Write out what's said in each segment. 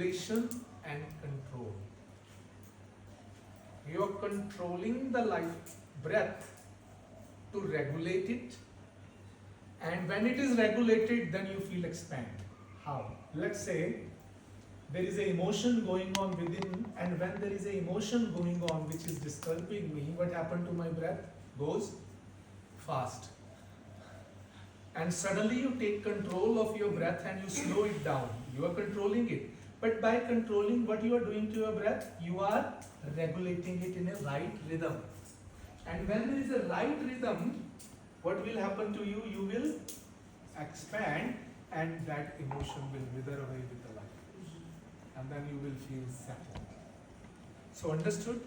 regulation and control. You are controlling the life breath to regulate it, and when it is regulated, then you feel expand. How? Let's say there is a emotion going on within, and when there is a emotion going on which is disturbing me, what happened to my breath? Goes fast. And suddenly you take control of your breath and you slow it down. You are controlling it. But by controlling what you are doing to your breath, you are regulating it in a right rhythm. And when there is a right rhythm, what will happen to you? You will expand, and that emotion will wither away with the light. And then you will feel settled. So understood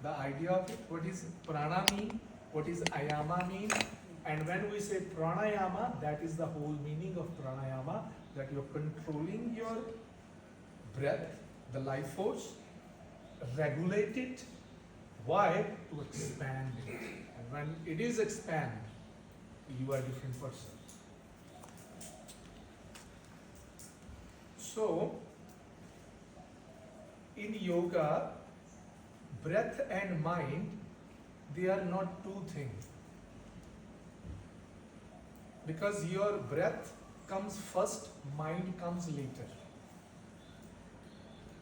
the idea of it? What is prana mean? What is ayama mean? And when we say pranayama, that is the whole meaning of pranayama, that you are controlling your breath, the life force, regulate it. Why? To expand it. And when it is expand, you are a different person. So, in yoga, breath and mind, they are not two things. Because your breath comes first, mind comes later.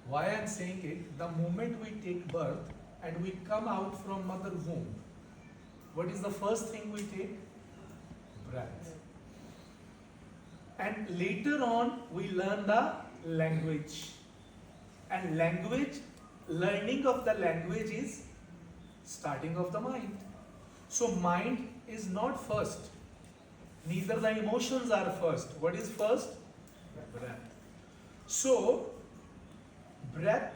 Why I am saying it? The moment we take birth and we come out from mother womb, what is the first thing we take? Breath. And later on we learn the language. And language, learning of the language is starting of the mind. So mind is not first. Neither the emotions are first. What is first? Breath. So, breath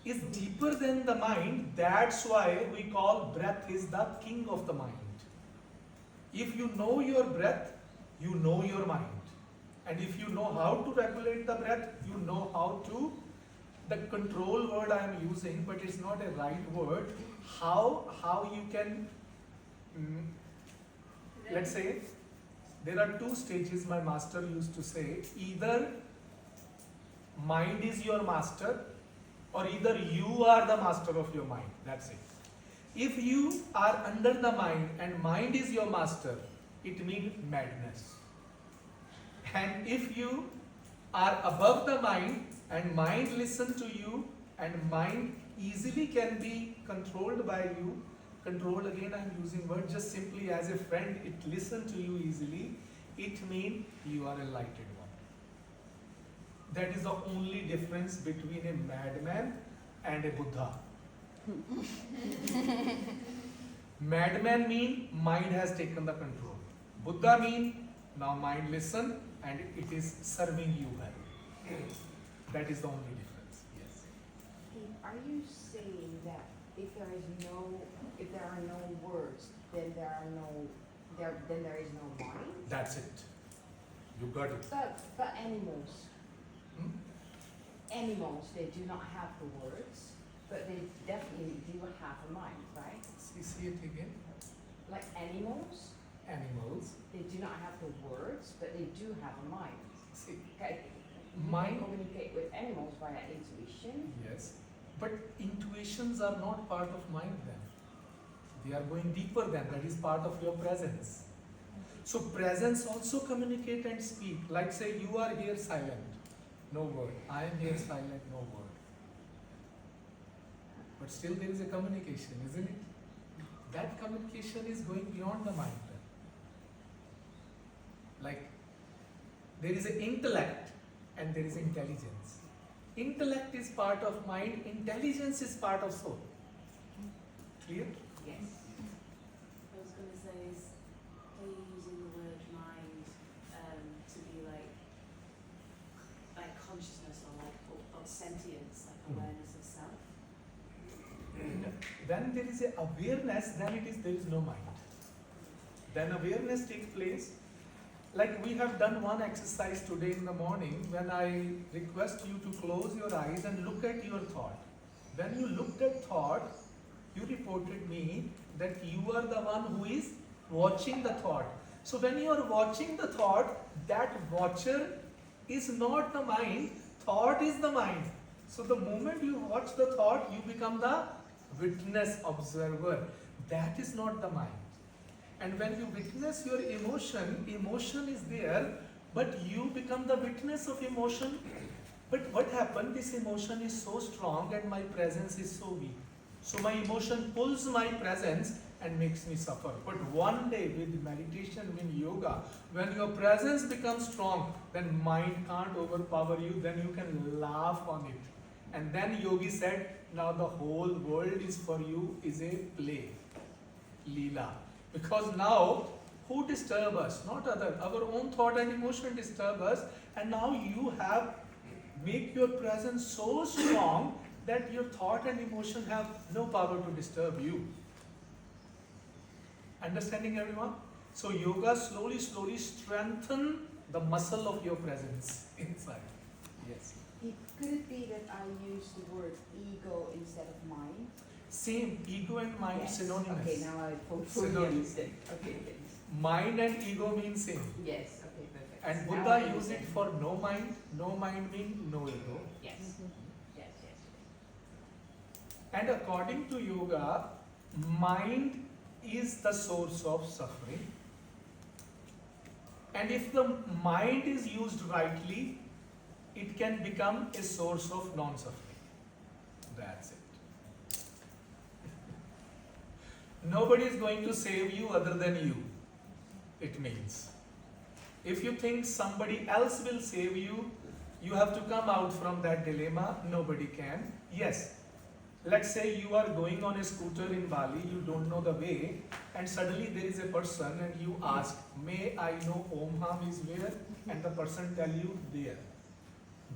is deeper than the mind. That's why we call breath is the king of the mind. If you know your breath, you know your mind. And if you know how to regulate the breath, you know how to, the control word I am using, but it's not a right word, how you can, let's say, there are two stages my master used to say. Either mind is your master, or either you are the master of your mind. That's it. If you are under the mind and mind is your master, it means madness. And if you are above the mind and mind listen to you, and mind easily can be controlled by you, control, again I am using word just simply as a friend, it listens to you easily, it means you are a lighted one. That is the only difference between a madman and a Buddha. Madman means mind has taken the control. Buddha means now mind listen and it is serving you well. That is the only difference. Yes. Are you saying that if there are no words, then there is no mind? That's it. You got it. But animals, animals, they do not have the words, but they definitely do have a mind, right? See it again. Like animals, Animals. they do not have the words, but they do have a mind. See. Okay. You Mind. can communicate with animals via intuition. Yes. But intuitions are not part of mind then. They are going deeper than that is part of your presence. So presence also communicate and speak. Like say you are here silent, no word. I am here silent, no word. But still there is a communication, isn't it? That communication is going beyond the mind. Like there is an intellect and there is intelligence. Intellect is part of mind, intelligence is part of soul. Clear? Yes. I was going to say, are you using the word mind to be like consciousness or sentience, like awareness of self? When there is a awareness, then there is no mind. Then awareness takes place. Like we have done one exercise today in the morning when I request you to close your eyes and look at your thought. When you looked at thought, you reported me that you are the one who is watching the thought. So when you are watching the thought, that watcher is not the mind, thought is the mind. So the moment you watch the thought, you become the witness, observer. That is not the mind. And when you witness your emotion, emotion is there, but you become the witness of emotion. But what happened? This emotion is so strong and my presence is so weak. So my emotion pulls my presence and makes me suffer. But one day with meditation, with yoga, when your presence becomes strong, then mind can't overpower you, then you can laugh on it. And then Yogi said, now the whole world is for you is a play, Leela. Because now, who disturb us? Not other. Our own thought and emotion disturb us. And now you have, make your presence so strong that your thought and emotion have no power to disturb you. Understanding everyone? So yoga slowly strengthen the muscle of your presence inside. Yes. Could it be that I use the word ego instead of mind? Same, ego and mind Yes. synonymous. Okay, now I fully Synonymous. understand. Okay, thanks. Mind and ego mean same. Yes, okay, perfect. And Now I Buddha use it understand. for no mind. No mind mean no ego. Yes, yes, yes. And according to yoga, mind is the source of suffering. And if the mind is used rightly, it can become a source of non-suffering. That's it. Nobody is going to save you other than you. It means. If you think somebody else will save you, you have to come out from that dilemma. Nobody can. Yes. Let's say you are going on a scooter in Bali, you don't know the way, and suddenly there is a person and you ask, may I know Om Ham is where? And the person tell you there.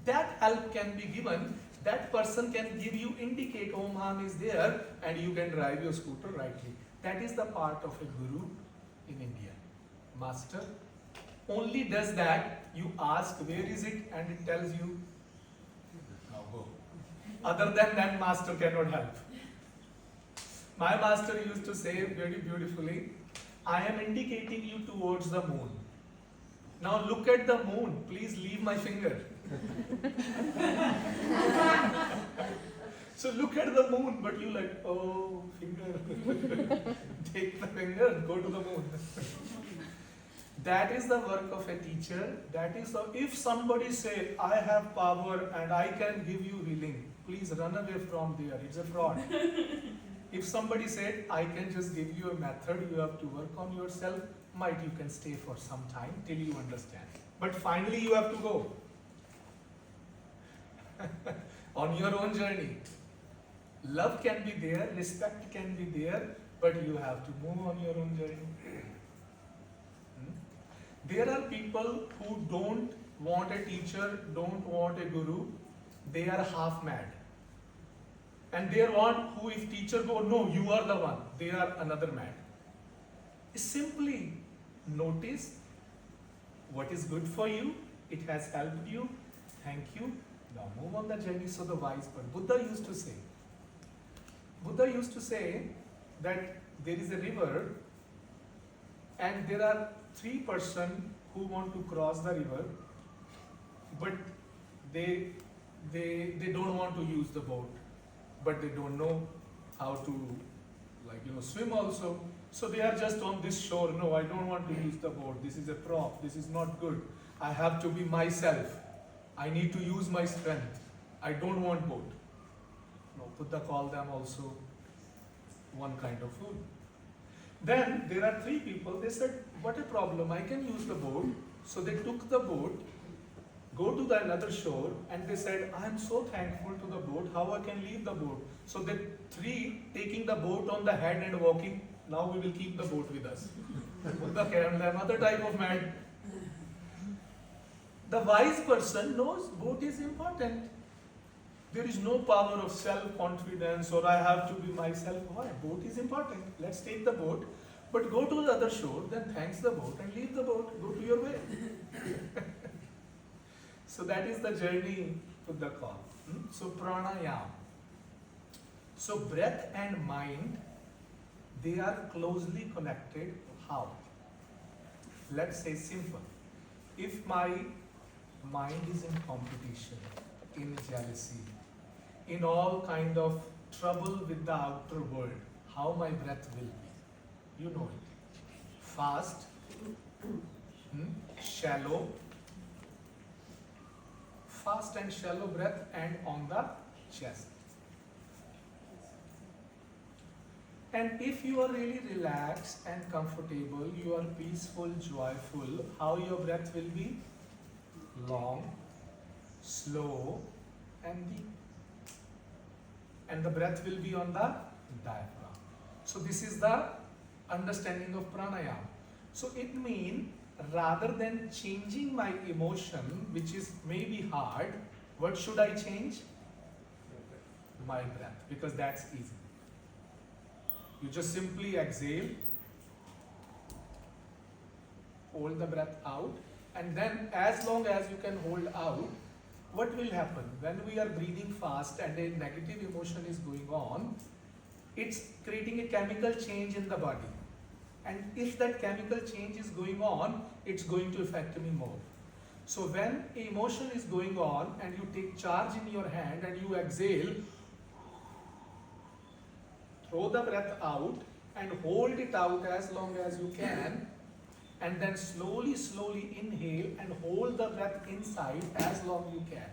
That help can be given. That person can give you, indicate Om Ham is there, and you can drive your scooter rightly. That is the part of a guru in India. Master only does that. You ask where is it, and it tells you, now go. Other than that, master cannot help. My master used to say very beautifully, I am indicating you towards the moon. Now look at the moon, please leave my finger. So look at the moon, but you like, oh, finger. Take the finger and go to the moon. That is the work of a teacher. That is the, if somebody say, I have power and I can give you healing, please run away from there. It's a fraud. If somebody said, I can just give you a method, you have to work on yourself, might you can stay for some time till you understand. But finally you have to go. On your own journey. Love can be there, respect can be there, but you have to move on your own journey. There are people who don't want a teacher, don't want a guru, they are half mad. And they are one who, if teacher go, no, you are the one, they are another mad. Simply notice what is good for you, it has helped you, thank you, now move on the journey. So the wise person, Buddha used to say that there is a river and there are 3 persons who want to cross the river, but they don't want to use the boat, but they don't know how to swim also. So they are just on this shore. No, I don't want to use the boat. This is a prop. This is not good. I have to be myself. I need to use my strength. I don't want boat. No, Buddha called them also one kind of food. Then there are 3 people, they said, what a problem, I can use the boat. So they took the boat, go to the another shore, and they said, I am so thankful to the boat, how I can leave the boat. So the 3 taking the boat on the head and walking, now we will keep the boat with us. Buddha came, another type of man. The wise person knows boat is important. There is no power of self-confidence or I have to be myself. Why? Boat is important. Let's take the boat. But go to the other shore, then thanks the boat and leave the boat. Go to your way. So that is the journey to the call. So pranayama. So breath and mind, they are closely connected. How? Let's say simple. If my mind is in competition, in jealousy, in all kind of trouble with the outer world, how my breath will be. You know it. Fast, shallow, fast and shallow breath, and on the chest. And if you are really relaxed and comfortable, you are peaceful, joyful, how your breath will be? Long, slow, and deep. And the breath will be on the diaphragm. So this is the understanding of pranayama. So it means rather than changing my emotion, which is maybe hard, what should I change? My breath, because that's easy. You just simply exhale, hold the breath out, and then as long as you can hold out, what will happen? When we are breathing fast and a negative emotion is going on, it's creating a chemical change in the body. And if that chemical change is going on, it's going to affect me more. So when emotion is going on and you take charge in your hand and you exhale, throw the breath out and hold it out as long as you can, and then slowly, slowly inhale and hold the breath inside as long you can.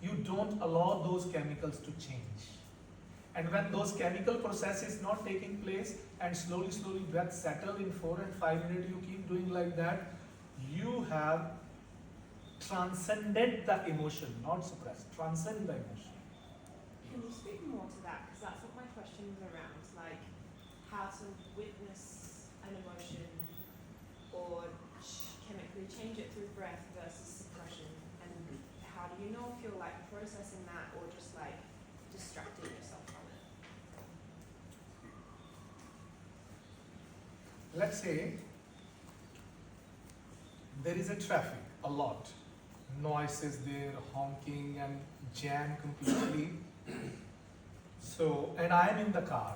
You don't allow those chemicals to change. And when those chemical process is not taking place and slowly, slowly breath settle in 4 and 5 minutes, you keep doing like that, you have transcended the emotion, not suppressed, transcend the emotion. Can you speak more to that? Because that's what my question was around. Like, how to witness an emotion or chemically change it through breath versus suppression. And how do you know if you're like processing that or just like distracting yourself from it? Let's say there is a traffic, a lot. Noise is there, honking and jam completely. So, and I am in the car.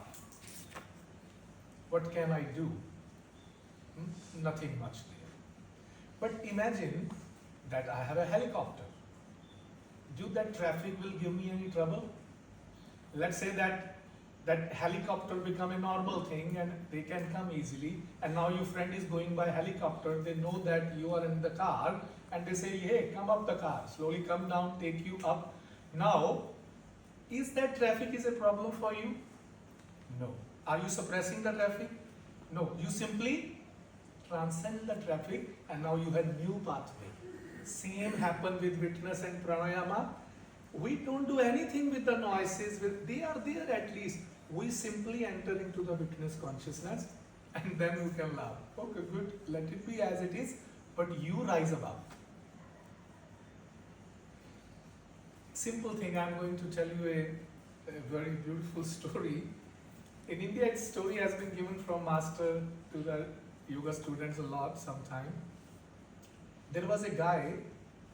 What can I do? Nothing much there. But imagine that I have a helicopter. Do that traffic will give me any trouble? Let's say that helicopter become a normal thing and they can come easily, and now your friend is going by helicopter, they know that you are in the car and they say, hey, come up the car, slowly come down, take you up. Now, is that traffic is a problem for you? No. Are you suppressing the traffic? No. You simply transcend the traffic and now you have new pathway. Same happen with witness and pranayama. We don't do anything with the noises, they are there at least. We simply enter into the witness consciousness and then we can laugh. Okay, good, let it be as it is, but you rise above. Simple thing, I'm going to tell you a very beautiful story. In India, its story has been given from master to the yoga students a lot sometime. There was a guy,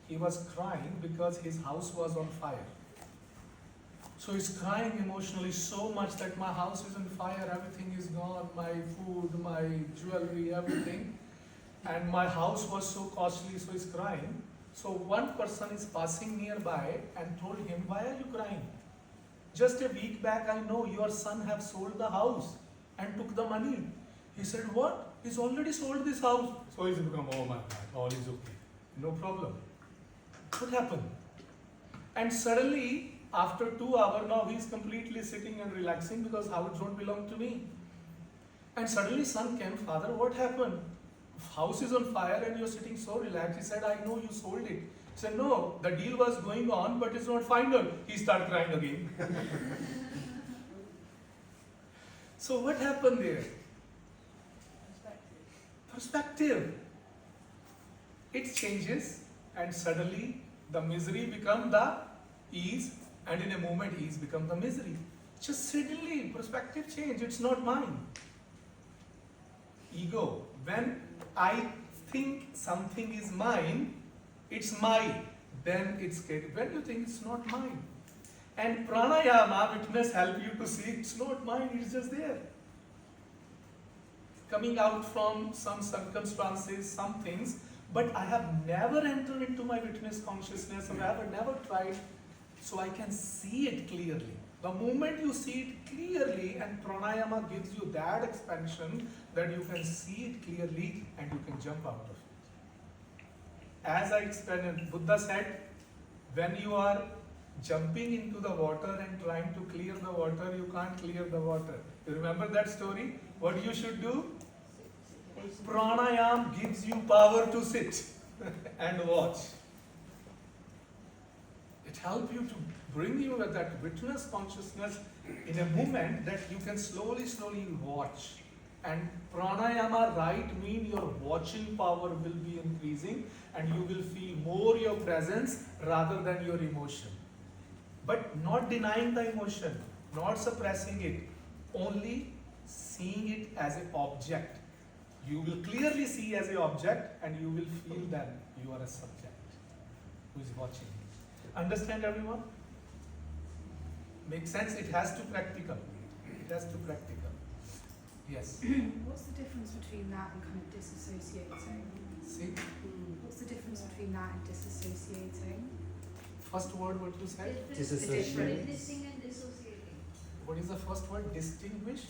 he was crying because his house was on fire. So he's crying emotionally so much that my house is on fire, everything is gone, my food, my jewelry, everything. And my house was so costly, so he's crying. So one person is passing nearby and told him, why are you crying? Just a week back, I know your son have sold the house and took the money. He said, what? He's already sold this house. So he's become, oh my God, all is okay. No problem. What happened? And suddenly, after 2 hours, now he's completely sitting and relaxing because house don't belong to me. And suddenly son came, father, what happened? House is on fire and you're sitting so relaxed. He said, I know you sold it. He said, no, the deal was going on, but it's not final. He started crying again. So what happened there? Perspective. It changes and suddenly the misery become the ease, and in a moment ease become the misery. Just suddenly perspective change, it's not mine. Ego. When I think something is mine, it's mine, then it's good. When you think it's not mine. And pranayama, witness, help you to see it's not mine, it's just there. Coming out from some circumstances, some things, But I have never entered into my witness consciousness, or I have never tried, so I can see it clearly. The moment you see it clearly, and pranayama gives you that expansion that you can see it clearly and you can jump out of it. As I explained, Buddha said, when you are jumping into the water and trying to clear the water, you can't clear the water. You remember that story? What you should do? Pranayam gives you power to sit and watch. It helps you to bring you with that witness consciousness in a moment that you can slowly watch. And pranayama right mean your watching power will be increasing and you will feel more your presence rather than your emotion. But not denying the emotion, not suppressing it, only seeing it as an object. You will clearly see as an object and you will feel that you are a subject who is watching. Understand everyone? Makes sense? It has to practical. It has to practical. Yes. What's the difference between that and kind of disassociating? See? What's the difference between that and disassociating? First word what you said? Disassociating. Witnessing and dissociating. What is the first word? Distinguish?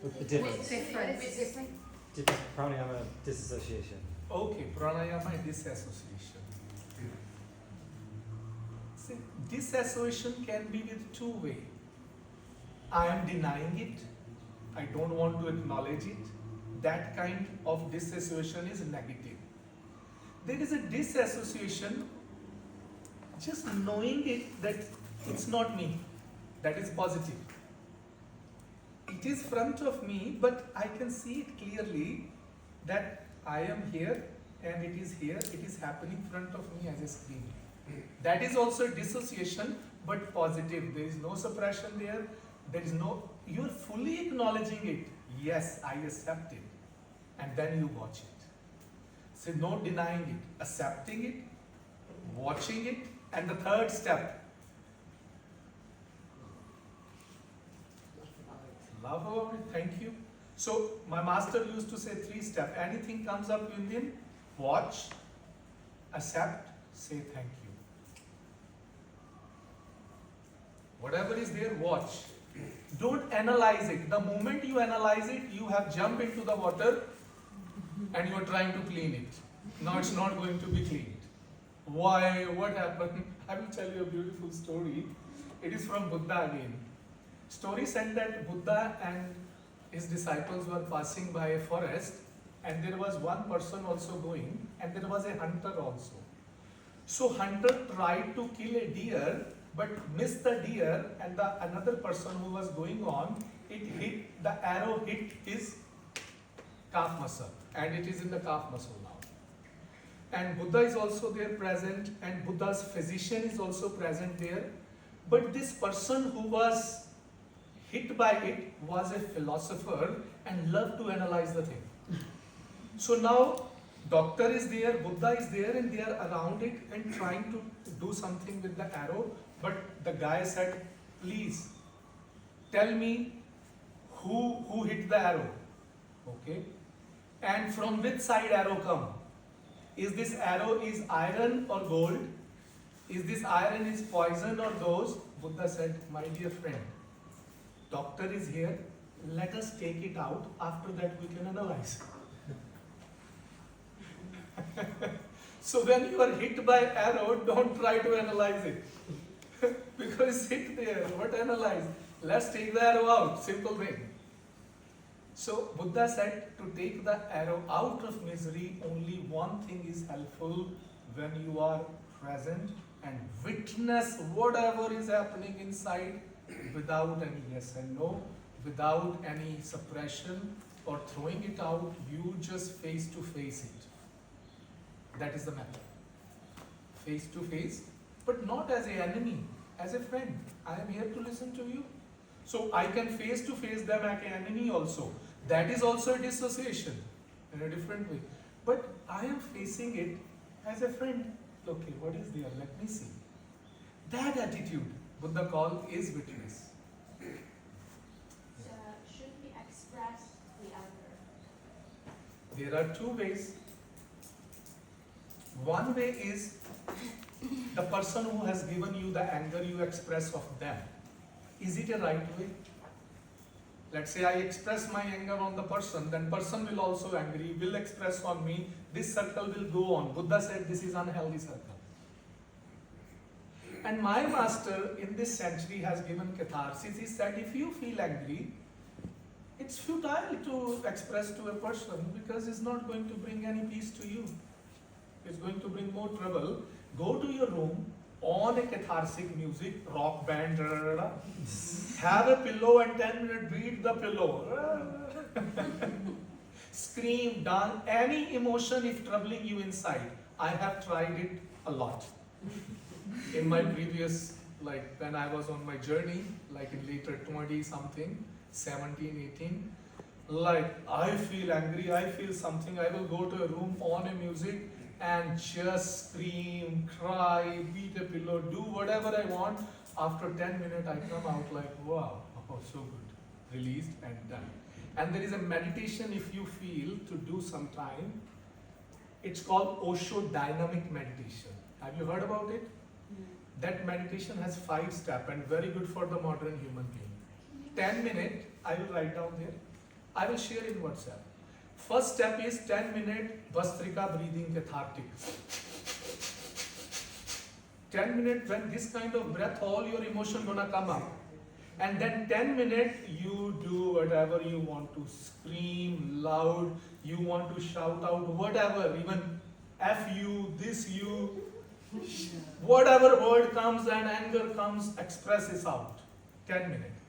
What's the difference? Difference. It's different. Difference pranayama, disassociation. Okay, pranayama and disassociation. See, disassociation can be with two ways. I am denying it. I don't want to acknowledge it. That kind of disassociation is negative. There is a disassociation, just knowing it that it's not me. That is positive. It is front of me, but I can see it clearly that I am here and it is here. It is happening front of me as a screen. That is also dissociation, but positive. There is no suppression there. There is no, you are fully acknowledging it. Yes, I accept it. And then you watch it. So no denying it, accepting it, watching it, and the third step, love about it, thank you. So my master used to say 3 steps. Anything comes up within, watch, accept, say thank you. Whatever is there, watch. Don't analyze it. The moment you analyze it, you have jumped into the water and you are trying to clean it. Now it's not going to be cleaned. Why? What happened? I will tell you a beautiful story. It is from Buddha again. Story said that Buddha and his disciples were passing by a forest and there was one person also going and there was a hunter also. So hunter tried to kill a deer but missed the deer and the another person who was going on, the arrow hit his calf muscle and it is in the calf muscle now. And Buddha is also there present and Buddha's physician is also present there. But this person who was hit by it was a philosopher and loved to analyze the thing. So now doctor is there, Buddha is there and they are around it and trying to do something with the arrow. But the guy said, please tell me who hit the arrow. Okay. And from which side arrow come? Is this arrow is iron or gold? Is this iron is poison or dose? Buddha said, my dear friend, doctor is here, let us take it out, after that we can analyze. So when you are hit by arrow, don't try to analyze it. Because it's hit there, what analyze? Let's take the arrow out, simple thing. So Buddha said to take the arrow out of misery, only one thing is helpful: when you are present and witness whatever is happening inside without any yes and no, without any suppression or throwing it out, you just face to face it. That is the method. Face to face, but not as an enemy, as a friend. I am here to listen to you. So I can face to face them as an enemy also. That is also a dissociation in a different way. But I am facing it as a friend. Okay, what is there? Let me see. That attitude, Buddha call is witness. So, should we express the other? There are 2 ways. One way is the person who has given you the anger you express of them. Is it a right way? Let's say I express my anger on the person, then person will also angry, will express on me, this circle will go on. Buddha said this is unhealthy circle. And my master in this century has given catharsis. He said if you feel angry, it's futile to express to a person because it's not going to bring any peace to you. It's going to bring more trouble. Go to your room, on a cathartic music, rock band, da, da, da, da. Have a pillow and 10 minutes beat the pillow. Scream, dance, any emotion if troubling you inside. I have tried it a lot. In my previous, like when I was on my journey, like in later 20 something, 17, 18, like I feel angry, I feel something, I will go to a room on a music and just scream, cry, beat a pillow, do whatever I want. After 10 minutes I come out like, wow, oh, so good, released and done. And there is a meditation if you feel to do sometime. It's called Osho Dynamic Meditation. Have you heard about it? That meditation has 5 steps and very good for the modern human being. 10 minutes, I will write down there. I will share in WhatsApp. First step is 10 minute Bhastrika breathing cathartic. 10 minutes when this kind of breath, all your emotion gonna come up. And then 10 minutes you do whatever you want to, scream loud, you want to shout out whatever, even F you, this you, whatever word comes and anger comes, express it out. 10 minutes.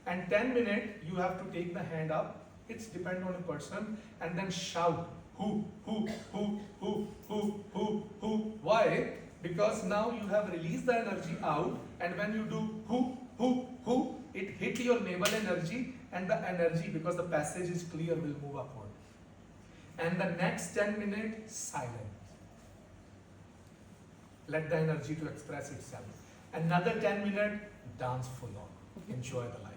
And 10 minutes you have to take the hand up. It's depend on a person and then shout who. Why? Because now you have released the energy out, and when you do who, it hit your navel energy, and the energy, because the passage is clear, will move upward. And the next 10 minutes silent. Let the energy to express itself. Another 10 minutes dance full on. Enjoy the life.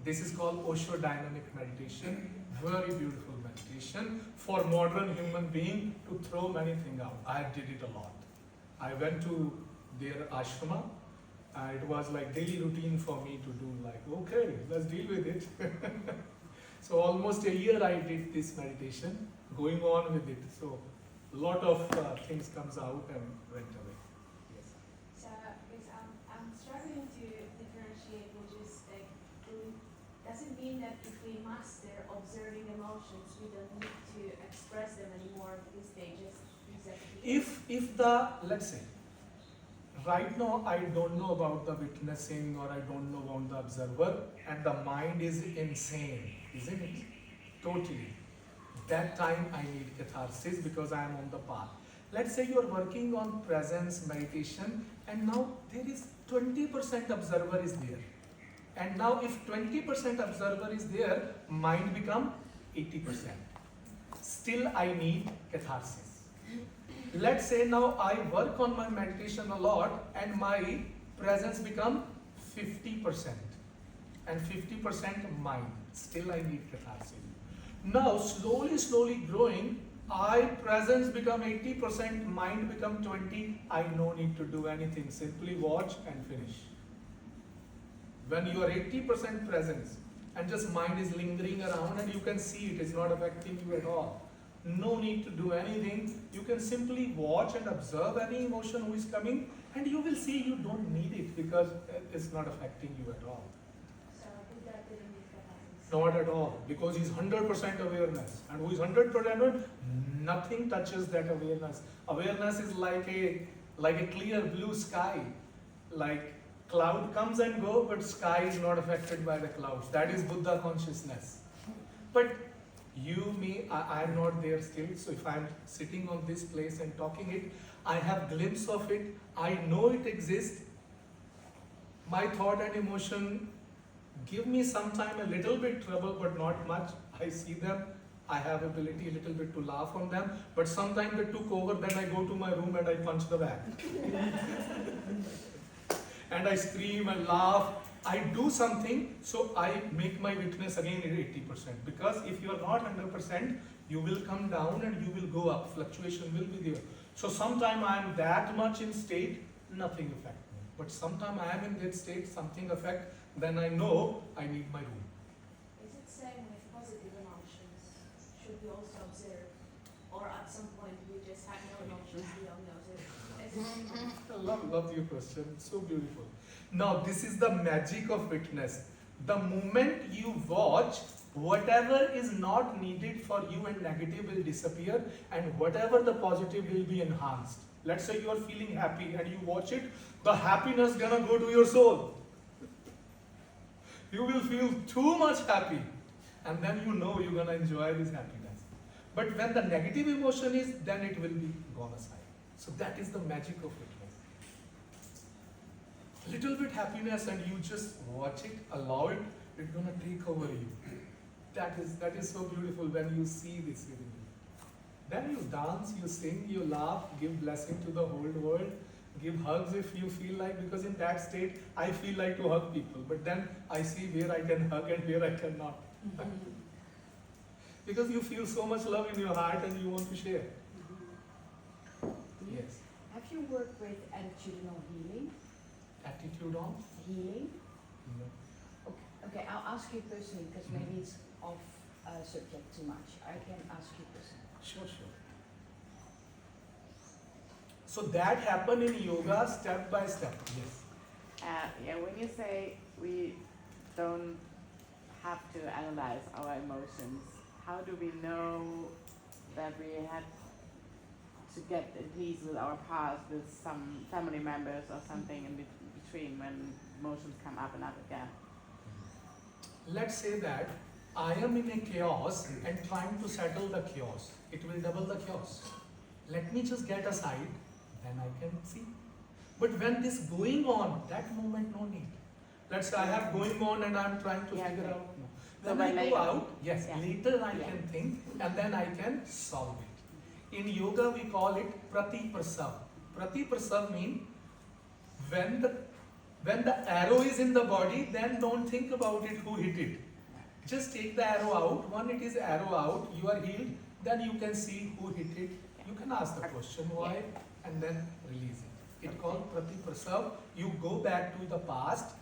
This is called Osho Dynamic Meditation. Very beautiful meditation for modern human being to throw many things out. I did it a lot. I went to their ashrama. It was like daily routine for me to do like, okay, let's deal with it. So almost a year I did this meditation, going on with it. So a lot of things comes out and went away. Yes. So, because I'm struggling to differentiate, which is like, does it mean that if we master observing emotions, we don't need to express them anymore because they just disappear? If the, let's say, right now I don't know about the witnessing or I don't know about the observer, and the mind is insane, isn't it? Totally. That time I need catharsis because I am on the path. Let's say you are working on presence meditation and now there is 20% observer is there. And now if 20% observer is there, mind become 80%. Still I need catharsis. Let's say now I work on my meditation a lot and my presence become 50% and 50% mind. Still I need catharsis. Now slowly growing, I presence become 80%, mind become 20. I no need to do anything. Simply watch and finish. When you are 80% presence and just mind is lingering around and you can see it is not affecting you at all. No need to do anything. You can simply watch and observe any emotion who is coming and you will see you don't need it because it's not affecting you at all. So Buddha didn't need catharsis. Not at all, because he's 100% awareness. And who is 100%, nothing touches that awareness. Awareness is like a clear blue sky. Like cloud comes and go, but sky is not affected by the clouds. That is Buddha consciousness. But you, me, I am not there still. So if I am sitting on this place and talking it, I have glimpse of it. I know it exists. My thought and emotion give me sometime a little bit trouble, but not much. I see them. I have ability a little bit to laugh on them. But sometimes they took over. Then I go to my room and I punch the bag. And I scream and laugh. I do something, so I make my witness again at 80%. Because if you are not 100%, you will come down and you will go up. Fluctuation will be there. So sometime I am that much in state, nothing affect me. But sometime I am in that state, something affect, then I know I need my room. Is it same with positive emotions? Should we also observe? Or at some point we just have no emotions, we only observe? Is it same? Love your question. So beautiful. Now this is the magic of witness. The moment you watch, whatever is not needed for you and negative will disappear, and whatever the positive will be enhanced. Let's say you are feeling happy and you watch it, the happiness gonna go to your soul. You will feel too much happy, and then you know you're gonna enjoy this happiness. But when the negative emotion is, then it will be gone aside. So that is the magic of witness. Little bit happiness and you just watch it, allow it, it's gonna take over you. That is so beautiful when you see this within you. Then you dance, you sing, you laugh, give blessing to the whole world, give hugs if you feel like, because in that state I feel like to hug people, but then I see where I can hug and where I cannot. Because you feel so much love in your heart and you want to share. Yes. Have you worked with attitudinal healing? Attitude on? Healing? No. Okay, I'll ask you personally because maybe it's off subject too much. I can ask you personally. Sure. So that happen in yoga step by step. Yes. Yeah, when you say we don't have to analyze our emotions, how do we know that we had to get in peace with our past, with some family members or something in between when emotions come up and up again? Let's say that I am in a chaos and trying to settle the chaos. It will double the chaos. Let me just get aside, then I can see. But when this going on, that moment no need. Let's say I have going on and I'm trying to Yeah, figure okay. out. No. So When by I go later. out, yes, Yeah. later I Yeah. can think and then I can solve it. In yoga we call it prati prasav. Prati prasav means when the arrow is in the body, then don't think about it who hit it. Just take the arrow out. When it is arrow out, you are healed, then you can see who hit it. You can ask the question why and then release it. It's called prati prasav. You go back to the past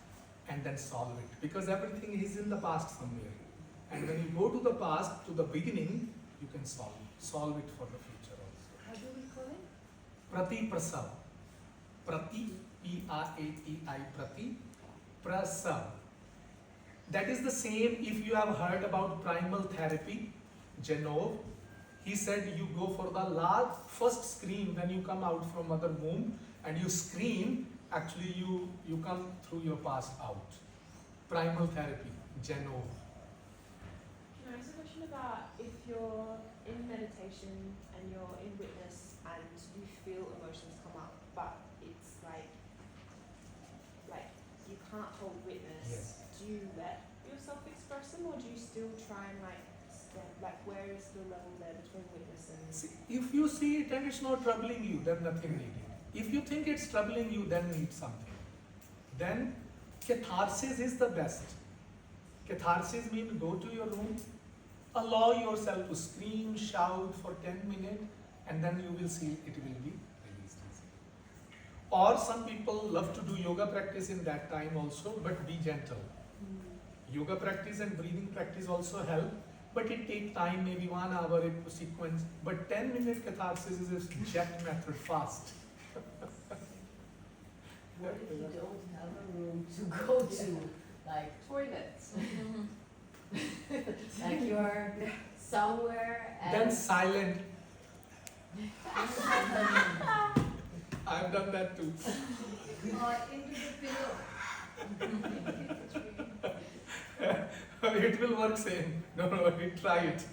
and then solve it. Because everything is in the past somewhere. And when you go to the past, to the beginning, you can solve it. Solve it for the future also. How do we call it? Prati prasav. Prati, P-R-A-T-I, prati prasav. That is the same if you have heard about primal therapy, Genov. He said you go for the first scream when you come out from mother womb and you scream, actually you come through your past out. Primal therapy, Genov. Can I ask a question about if you're in meditation and you're in witness and you feel emotions come up, but it's like you can't hold witness. Yes. Do you let yourself express them, or do you still try and where is the level there between witness and? See, if you see it and it's not troubling you, then nothing needed. If you think it's troubling you, then need something. Then catharsis is the best. Catharsis means go to your room, allow yourself to scream, shout for 10 minutes, and then you will see it will be released easily. Or some people love to do yoga practice in that time also, but be gentle. Yoga practice and breathing practice also help, but it takes time, maybe 1 hour in sequence. But 10-minute catharsis is a jet method, fast. What if you don't have a room to go to, like toilets? Like you're somewhere and Then silent. I've done that too. Into the pillow. It will work same. No, try it.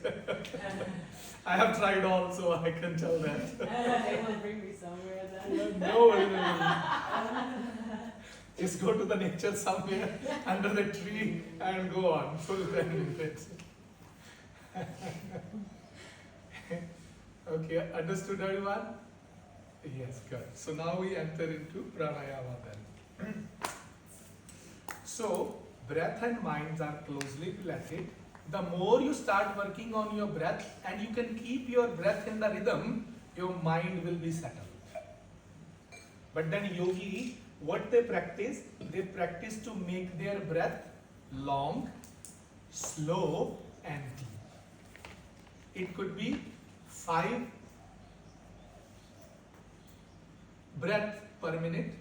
I have tried all, so I can tell that. They will bring me somewhere then. No. Just go to the nature somewhere under the tree and go on full 10 minutes. Okay, understood everyone? Yes, good. So now we enter into pranayama then. So, breath and minds are closely related. The more you start working on your breath and you can keep your breath in the rhythm, your mind will be settled. But then yogi, what they practice to make their breath long, slow and deep. It could be 5 breath per minute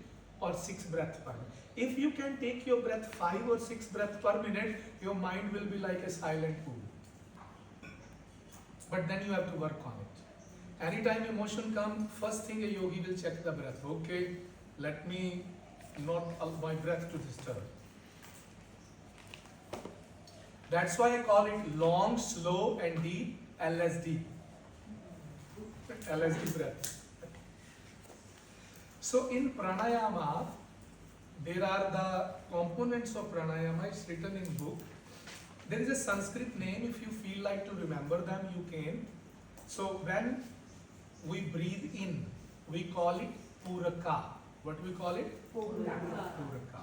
or 6 breath per minute. If you can take your breath 5 or 6 breath per minute, your mind will be like a silent pool. But then you have to work on it. Anytime emotion comes, first thing a yogi will check the breath. Okay, let me not allow my breath to disturb. That's why I call it long, slow and deep LSD. LSD breath. So in pranayama, there are the components of pranayama. It's written in book. There is a Sanskrit name. If you feel like to remember them, you can. So when we breathe in, we call it puraka. What we call it? Puraka.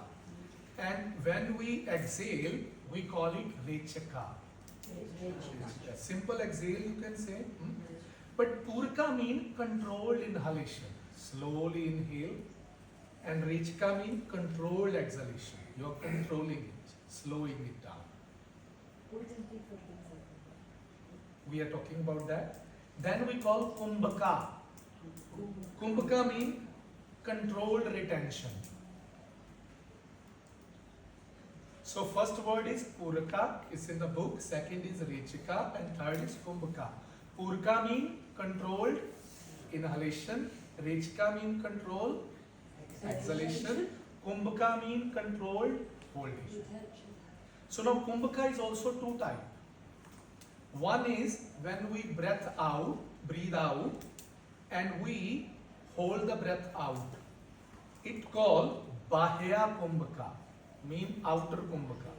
And when we exhale, we call it rechaka. A simple exhale you can say. But puraka means controlled inhalation. Slowly inhale. And rechaka means controlled exhalation. You are controlling it, slowing it down. We are talking about that. Then we call kumbhaka. Kumbhaka means controlled retention. So first word is puraka, it's in the book. Second is rechika and third is kumbhaka. Puraka means controlled inhalation. Rechika means controlled exhalation. Kumbhaka means controlled holding. So now kumbhaka is also 2 types. One is when we breathe out and we hold the breath out. It called bahya kumbhaka, mean outer kumbhaka,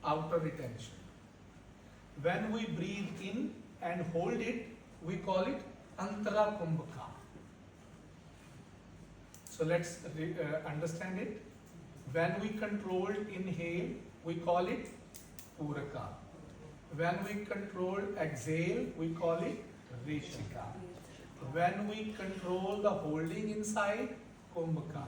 outer retention. When we breathe in and hold it, we call it antara kumbhaka. So let's understand it. When we control inhale, we call it puraka. When we control exhale, we call it rechika. When we control the holding inside, kumbhaka.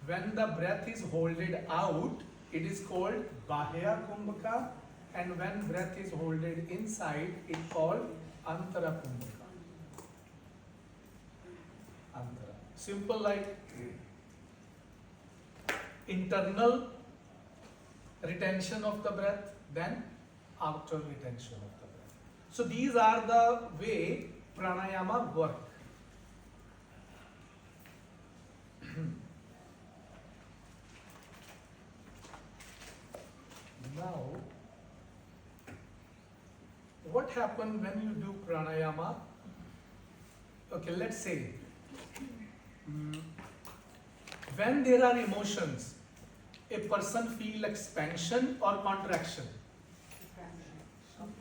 When the breath is holded out, it is called bahya kumbhaka. And when breath is holded inside, it is called antara kumbhaka. Antara. Simple like internal retention of the breath, then outer retention of the breath. So these are the way pranayama work. Now, what happens when you do pranayama? Okay, let's say when there are emotions, a person feels expansion or contraction.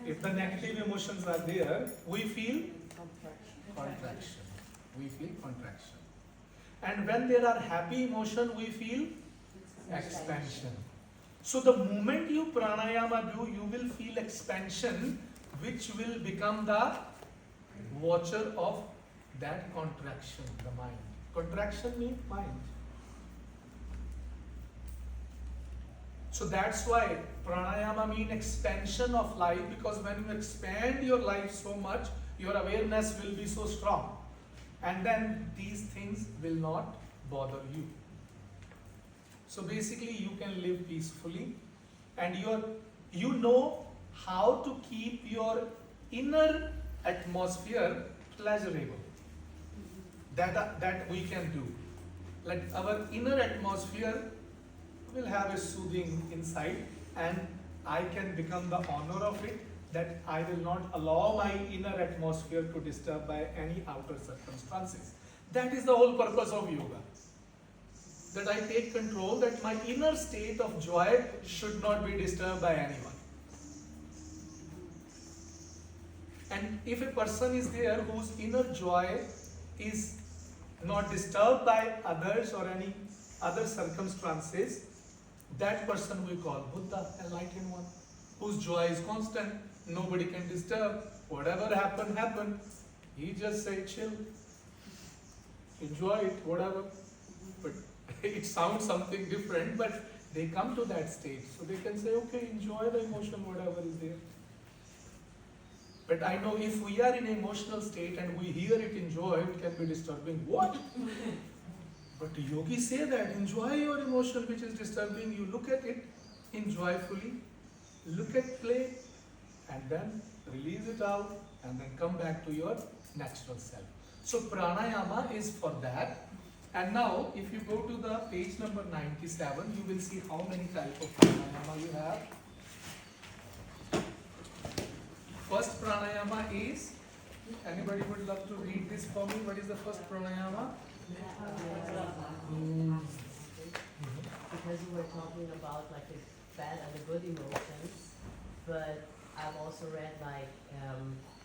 If the negative emotions are there, we feel contraction. We feel contraction. And when there are happy emotions, we feel expansion. So the moment you pranayama do, you will feel expansion, which will become the watcher of that contraction, the mind. Contraction means mind. So that's why pranayama means expansion of life, because when you expand your life so much, your awareness will be so strong. And then these things will not bother you. So basically you can live peacefully and you know how to keep your inner atmosphere pleasurable. That we can do. Like our inner atmosphere will have a soothing inside, and I can become the owner of it, that I will not allow my inner atmosphere to disturb by any outer circumstances. That is the whole purpose of yoga. That I take control, that my inner state of joy should not be disturbed by anyone. And if a person is there whose inner joy is not disturbed by others or any other circumstances, that person we call Buddha, enlightened one, whose joy is constant, nobody can disturb, whatever happen. He just say chill, enjoy it, whatever. But it sounds something different, but they come to that stage. So they can say, okay, enjoy the emotion, whatever is there. But I know if we are in an emotional state and we hear it enjoy, it can be disturbing. What? But yogis say that enjoy your emotion which is disturbing. You look at it enjoyfully, look at play, and then release it out, and then come back to your natural self. So pranayama is for that. And now, if you go to the page number 97, you will see how many types of pranayama you have. First pranayama is, anybody would love to read this for me? What is the first pranayama? Because we were talking about like the bad and the good emotions, but I've also read like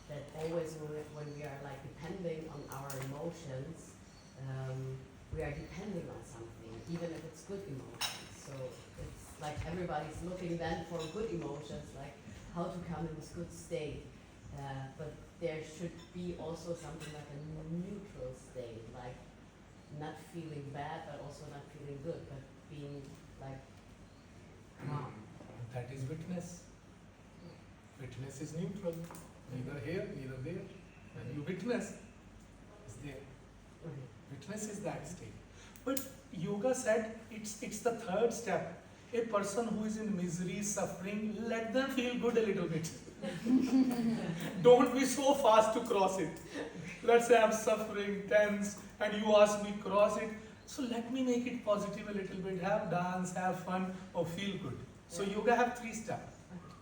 that always when we are like depending on our emotions, we are depending on something, even if it's good emotions. So it's like everybody's looking then for good emotions, like how to come in this good state. But there should be also something like a neutral state, like not feeling bad, but also not feeling good, but being like calm. That is witness. Witness is neutral. Neither here, neither there. When you witness, it's there. Witness is that state. But yoga said it's the third step. A person who is in misery, suffering, let them feel good a little bit. Don't be so fast to cross it. Let's say I'm suffering, tense, and you ask me cross it. So let me make it positive a little bit. Have dance, have fun, or feel good. So yoga have 3 steps.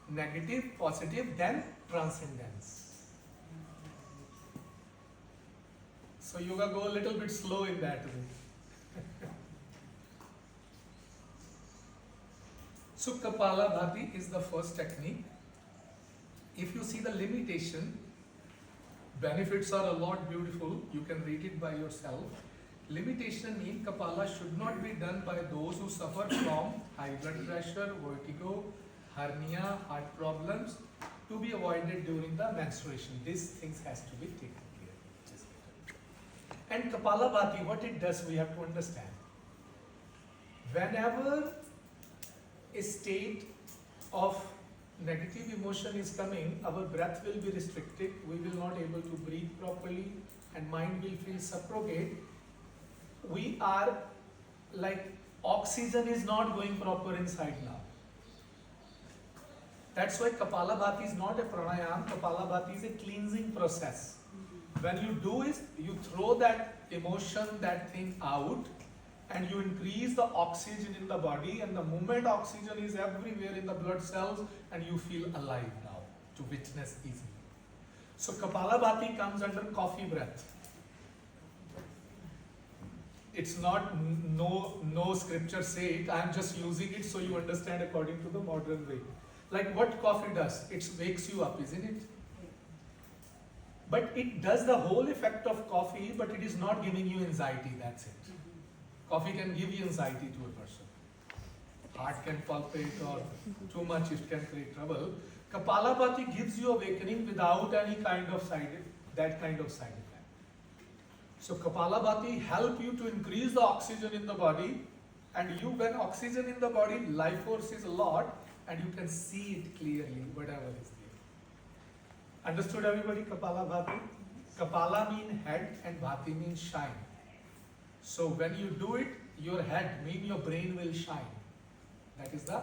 Negative, positive, then transcendence. So yoga go a little bit slow in that way. So Kapalabhati is the first technique. If you see the limitation, benefits are a lot beautiful. You can read it by yourself. Limitation means Kapala should not be done by those who suffer from high blood pressure, vertigo, hernia, heart problems, to be avoided during the menstruation. These things has to be taken care. And Kapalabhati, what it does, we have to understand. Whenever a state of negative emotion is coming, our breath will be restricted, we will not able to breathe properly, and mind will feel suffocate. We are like oxygen is not going proper inside now. That's why Kapalabhati is not a pranayam. Kapalabhati is a cleansing process. When you do it, you throw that emotion, that thing out, and you increase the oxygen in the body, and the moment oxygen is everywhere in the blood cells, and you feel alive now to witness easily. So Kapalabhati comes under coffee breath. It's not no scripture say it. I am just using it so you understand according to the modern way. Like what coffee does, it wakes you up, isn't it? But it does the whole effect of coffee, but it is not giving you anxiety, that's it. Coffee can give you anxiety to a person. Heart can palpitate, or too much it can create trouble. Kapalabhati gives you awakening without any kind of side effect. So Kapalabhati help you to increase the oxygen in the body, and when oxygen in the body, life force is a lot, and you can see it clearly, whatever is there. Understood everybody, Kapalabhati? Kapala means head and Bhati means shine. So when you do it, your head means your brain will shine. That is the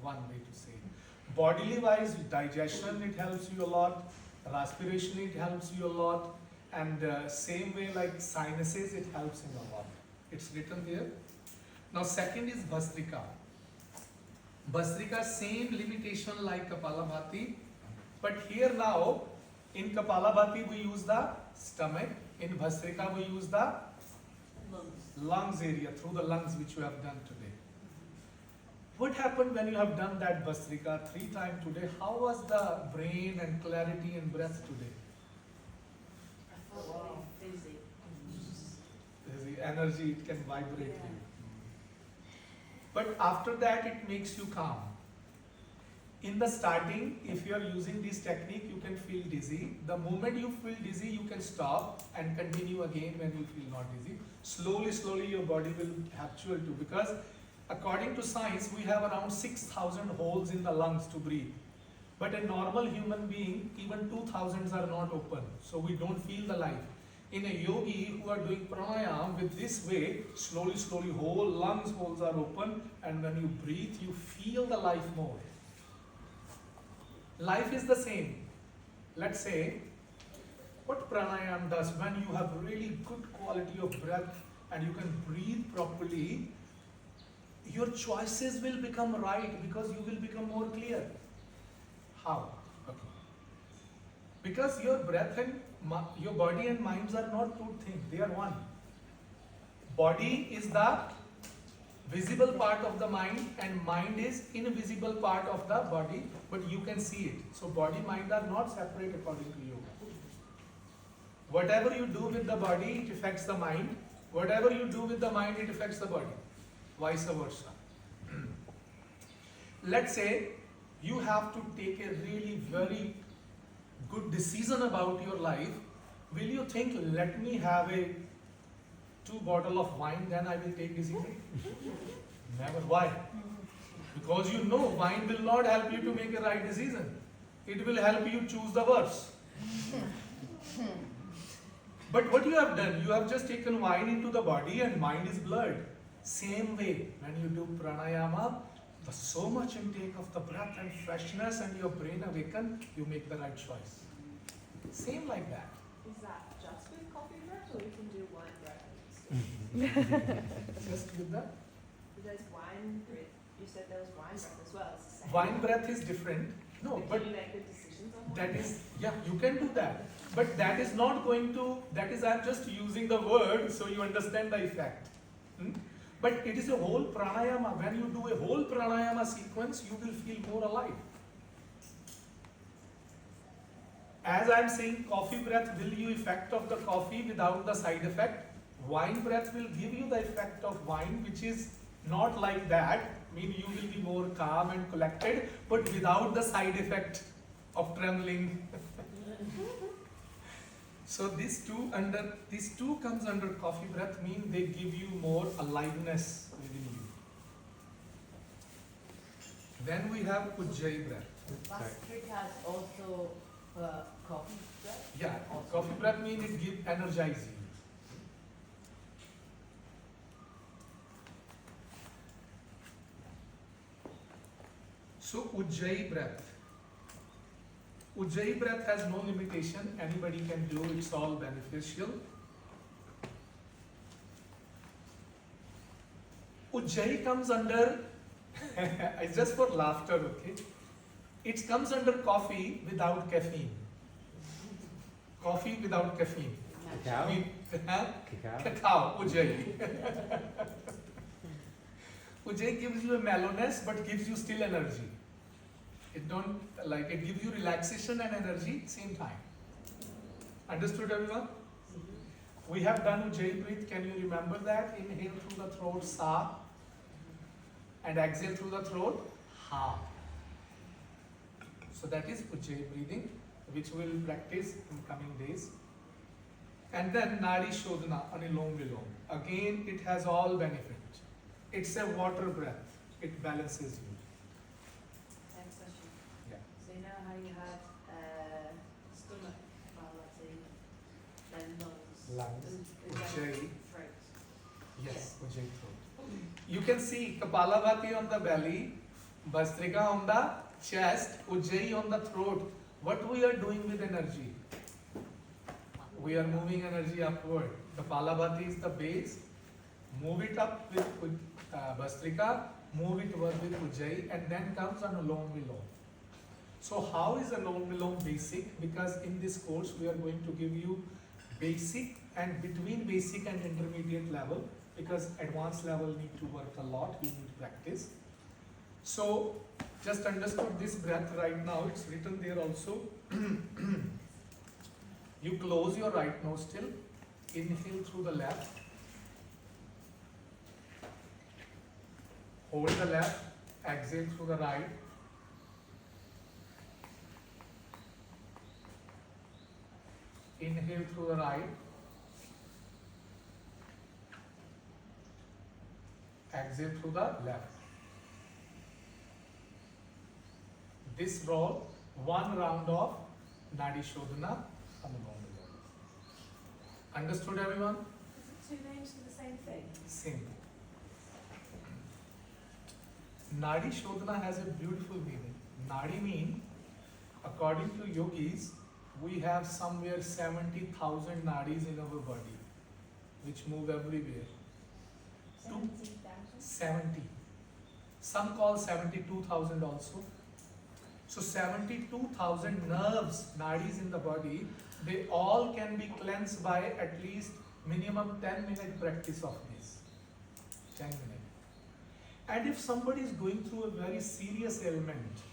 one way to say it. Bodily wise, digestion, it helps you a lot. Respiration, it helps you a lot. And same way like sinuses, it helps him a lot. It's written there. Now second is Bhastrika. Bhastrika, same limitation like Kapalabhati. But here now, in Kapalabhati we use the stomach. In Bhastrika we use the lungs area, through the lungs, which you have done today. What happened when you have done that Bhastrika 3 times today? How was the brain and clarity and breath today? I felt very busy. There's the energy, it can vibrate you. But after that it makes you calm. In the starting, if you are using this technique, you can feel dizzy. The moment you feel dizzy, you can stop and continue again when you feel not dizzy. Slowly, slowly your body will habitual to, because according to science, we have around 6,000 holes in the lungs to breathe. But a normal human being, even 2,000 are not open, so we don't feel the life. In a yogi who are doing pranayama with this way, slowly, slowly, whole lungs holes are open, and when you breathe, you feel the life more. Life is the same. Let's say, what pranayama does, when you have really good quality of breath and you can breathe properly, your choices will become right because you will become more clear. How? Okay. Because your breath and your body and minds are not two things, they are one. Body is the visible part of the mind and mind is invisible part of the body, but you can see it. So body, mind are not separate according to you. Whatever you do with the body, it affects the mind. Whatever you do with the mind, it affects the body. Vice versa. Let's say you have to take a really very good decision about your life. Will you think, let me have a 2 bottles of wine, then I will take decision? Never. Why? Because you know wine will not help you to make a right decision. It will help you choose the worst. But what you have done, you have just taken wine into the body and mind is blurred. Same way, when you do pranayama, the so much intake of the breath and freshness and your brain awaken, you make the right choice. Same like that. Is that just with coffee breath, or you can do wine breath? Just with that. There's wine breath. You said there was wine breath as well. It's the same. Wine breath is different. No, but can you make good decisions on wine that breath? is, yeah, you can do that. But that is not going to, that is, I'm just using the word so you understand the effect. But it is a whole pranayama. When you do a whole pranayama sequence, you will feel more alive. As I'm saying, coffee breath will give you effect of the coffee without the side effect. Wine breath will give you the effect of wine, which is not like that. Mean you will be more calm and collected, but without the side effect of trembling. So these two comes under coffee breath, mean they give you more aliveness within you. Then we have Ujjayi breath. Vastrika is also coffee breath? Yeah, Also. coffee breath means it gives energize you. So Ujjayi breath. Ujjayi breath has no limitation. Anybody can do. It's all beneficial. Ujjayi comes under. It's just for laughter, okay? It comes under coffee without caffeine. Coffee without caffeine. Cacao? I mean, Cacao? cacao, Ujjayi. Ujjayi gives you a mellowness but gives you still energy. It don't like it gives you relaxation and energy same time. Understood everyone? We have done Ujjayi breath. Can you remember that? Inhale through the throat, sa, and exhale through the throat, ha. So that is Ujjayi breathing, which we will practice in coming days. And then Nadi Shodhana, Anilom Vilom. Again, it has all benefit. It's a water breath. It balances you. Next question. Yeah. So you know how you had stomach, then lungs, Lungs. and Ujjayi. throat. Yes, Ujjayi throat. You can see Kapalabhati on the belly, Bhastrika on the chest, Ujjayi on the throat. What we are doing with energy? We are moving energy upward. Kapalabhati is the base. Move it up with Bhastrika, move it with Ujjayi, and then comes Anulom Vilom. So how is Anulom Vilom basic? Because in this course we are going to give you basic and between basic and intermediate level, because advanced level need to work a lot, we need practice. So just understood this breath right now, it's written there also. You close your right nostril, inhale through the left, hold the left, exhale through the right, inhale through the right, exhale through the left. This roll, one round of Nadi Shodhana Anulom Vilom. Understood everyone? Is it two names for the same thing? Same. Nadi Shodhana has a beautiful meaning. Nadi mean, according to yogis, we have somewhere 70,000 nadis in our body, which move everywhere. 17,000? 70. Some call 72,000 also. So 72,000 nerves, nadis in the body, they all can be cleansed by at least minimum 10-minute practice of this. 10 minutes. And if somebody is going through a very serious ailment,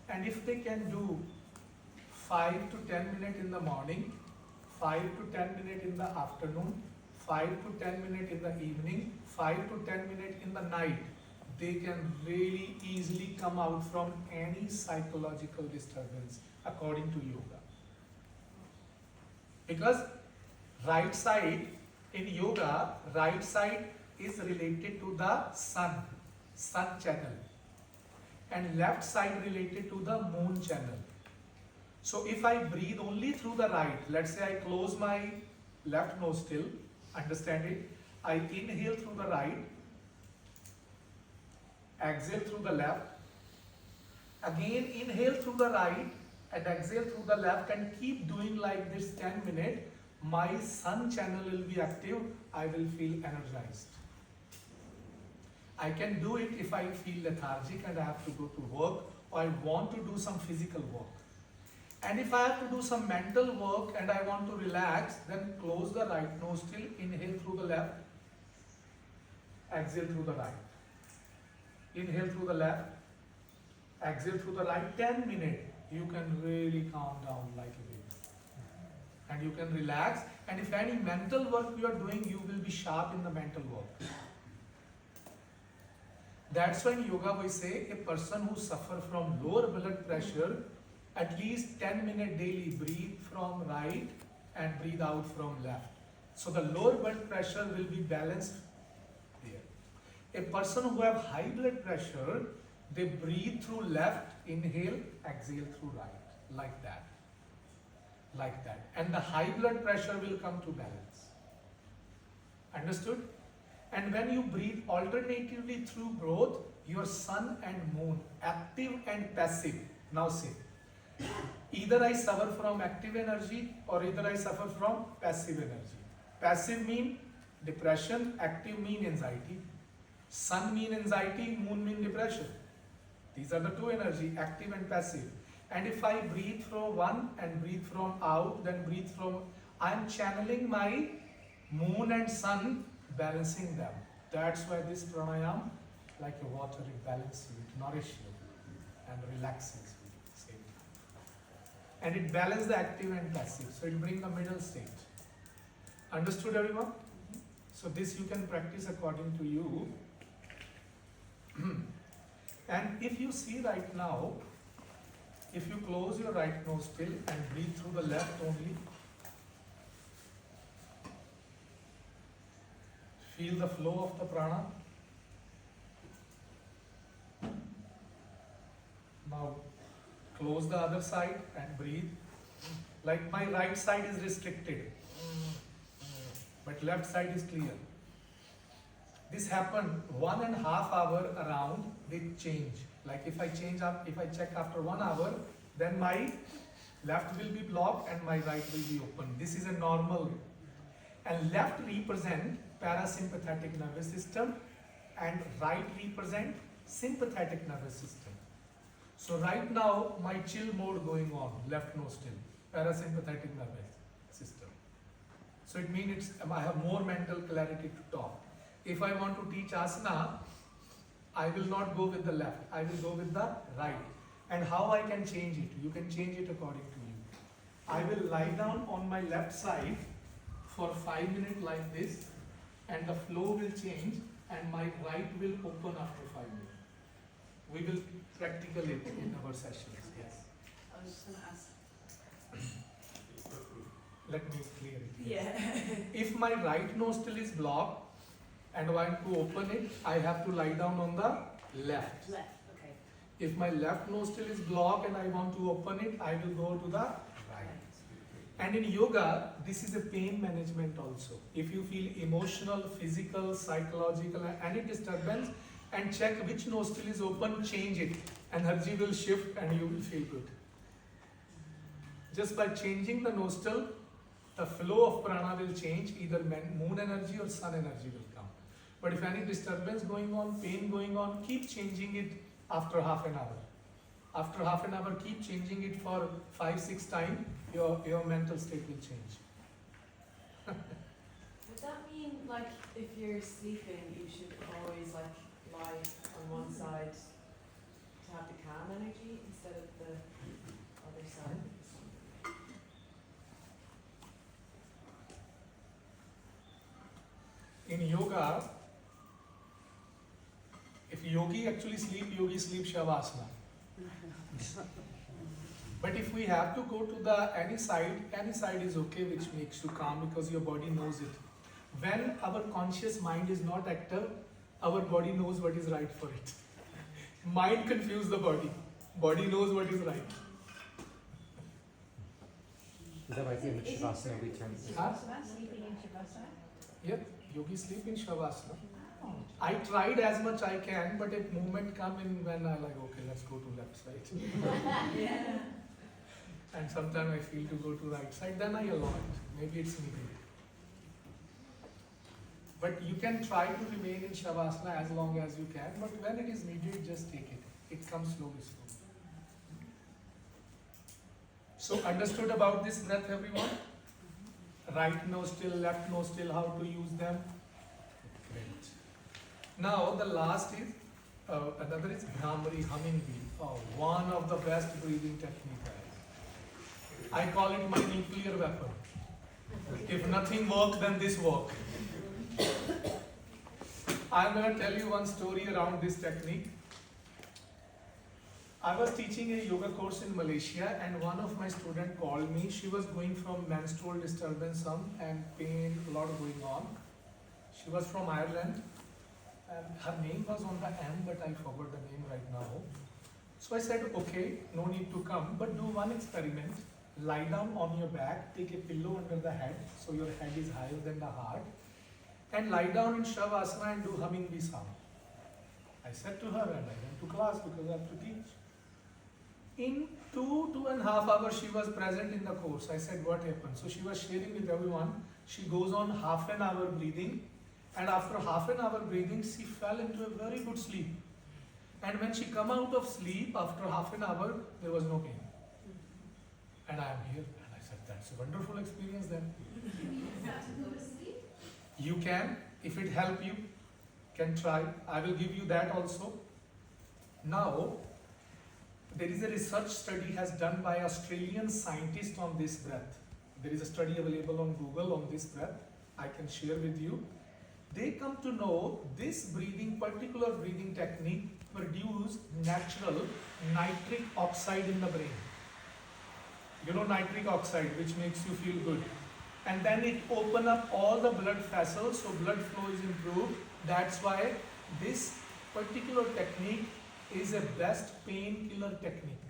and if they can do 5 to 10 minutes in the morning, 5 to 10 minutes in the afternoon, 5 to 10 minutes in the evening, 5 to 10 minutes in the night, they can really easily come out from any psychological disturbance according to yoga. Because right side in yoga, right side is related to the sun channel, and left side related to the moon channel. So if I breathe only through the right, let's say I close my left nostril, understand it, I inhale through the right, exhale through the left, again inhale through the right and exhale through the left, and keep doing like this 10 minutes, my sun channel will be active, I will feel energized. I can do it if I feel lethargic and I have to go to work, or I want to do some physical work. And if I have to do some mental work and I want to relax, then close the right nostril, inhale through the left, exhale through the right. Inhale through the left, exhale through the right. 10 minutes, you can really calm down like a baby. And you can relax. And if any mental work you are doing, you will be sharp in the mental work. That's why in yoga we say a person who suffers from lower blood pressure, at least 10 minutes daily, breathe from right and breathe out from left. So the lower blood pressure will be balanced there. A person who have high blood pressure, they breathe through left, inhale, exhale through right, like that. Like that. And the high blood pressure will come to balance. Understood? And when you breathe alternatively through both, your sun and moon, active and passive. Now say, either I suffer from active energy or either I suffer from passive energy. Passive mean depression, active mean anxiety. Sun mean anxiety, moon mean depression. These are the two energy, active and passive. And if I breathe from one and breathe from out, then breathe from, I am channeling my moon and sun, balancing them. That's why this pranayam, like a water, it balances you, it nourishes you and relaxes you at the same time. And it balances the active and passive, so it brings the middle state. Understood everyone? So this you can practice according to you. And if you see right now, if you close your right nostril and breathe through the left only, feel the flow of the prana. Now close the other side and breathe. Like my right side is restricted, but left side is clear. This happened 1.5 hours around, they change. Like if I change up, if I check after 1 hour, then my left will be blocked and my right will be open. This is a normal. And left represent parasympathetic nervous system and right represent sympathetic nervous system. So right now my chill mode going on, left nostril, parasympathetic nervous system. So it means I have more mental clarity to talk. If I want to teach asana, I will not go with the left, I will go with the right. And how I can change it? You can change it according to you. I will lie down on my left side for 5 minutes like this, and the flow will change and my right will open after 5 minutes. We will practical it in our sessions, yes. I was just going to ask, Let me clear it. Yeah. If my right nostril is blocked and I want to open it, I have to lie down on the left. Left, okay. If my left nostril is blocked and I want to open it, I will go to the right. And in yoga, this is a pain management also. If you feel emotional, physical, psychological, any disturbance, and check which nostril is open, change it. Energy will shift and you will feel good. Just by changing the nostril, the flow of prana will change, either moon energy or sun energy will come. But if any disturbance going on, pain going on, keep changing it after half an hour. After half an hour, keep changing it for 5-6 times, your mental state will change. Would that mean, like, if you're sleeping, you should always, like, lie on one side to have the calm energy instead of the other side? In yoga, if yogi actually sleep shavasana. But if we have to go to the any side is okay which makes you calm because your body knows it. When our conscious mind is not active, our body knows what is right for it. Mind confuses the body. Body knows what is right. Is that why in the Shavasana we turn? Sleeping in Shavasana? Yep, yogi sleep in shavasana. I tried as much I can, but a moment come in when I like, okay, let's go to left side. Yeah. And sometimes I feel to go to right side, then I allow it. Maybe it's needed. But you can try to remain in Shavasana as long as you can, but when it is needed, just take it. It comes slowly. So understood about this breath, everyone? Right nostril, left nostril, how to use them? Great. Now the last is, another is Bhramari, humming bee. Oh, one of the best breathing techniques. I call it my nuclear weapon. If nothing works, then this works. I'm going to tell you one story around this technique. I was teaching a yoga course in Malaysia and one of my students called me. She was going from menstrual disturbance and pain, a lot going on. She was from Ireland and her name was on the M, but I forgot the name right now. So I said, okay, no need to come, but do one experiment. Lie down on your back, take a pillow under the head, so your head is higher than the heart, and lie down in Shavasana and do humming bee sound. I said to her, and I went to class because I have to teach. In 2.5 hours, she was present in the course. I said, what happened? So she was sharing with everyone. She goes on half an hour breathing, and after half an hour breathing, she fell into a very good sleep. And when she come out of sleep, after half an hour, there was no pain. And I am here, and I said, that's a wonderful experience then. You can, if it help you, can try. I will give you that also. Now, there is a research study has done by Australian scientists on this breath. There is a study available on Google on this breath. I can share with you. They come to know this particular breathing technique produce natural nitric oxide in the brain. You know nitric oxide, which makes you feel good. And then it open up all the blood vessels, so blood flow is improved. That's why this particular technique is a best painkiller technique.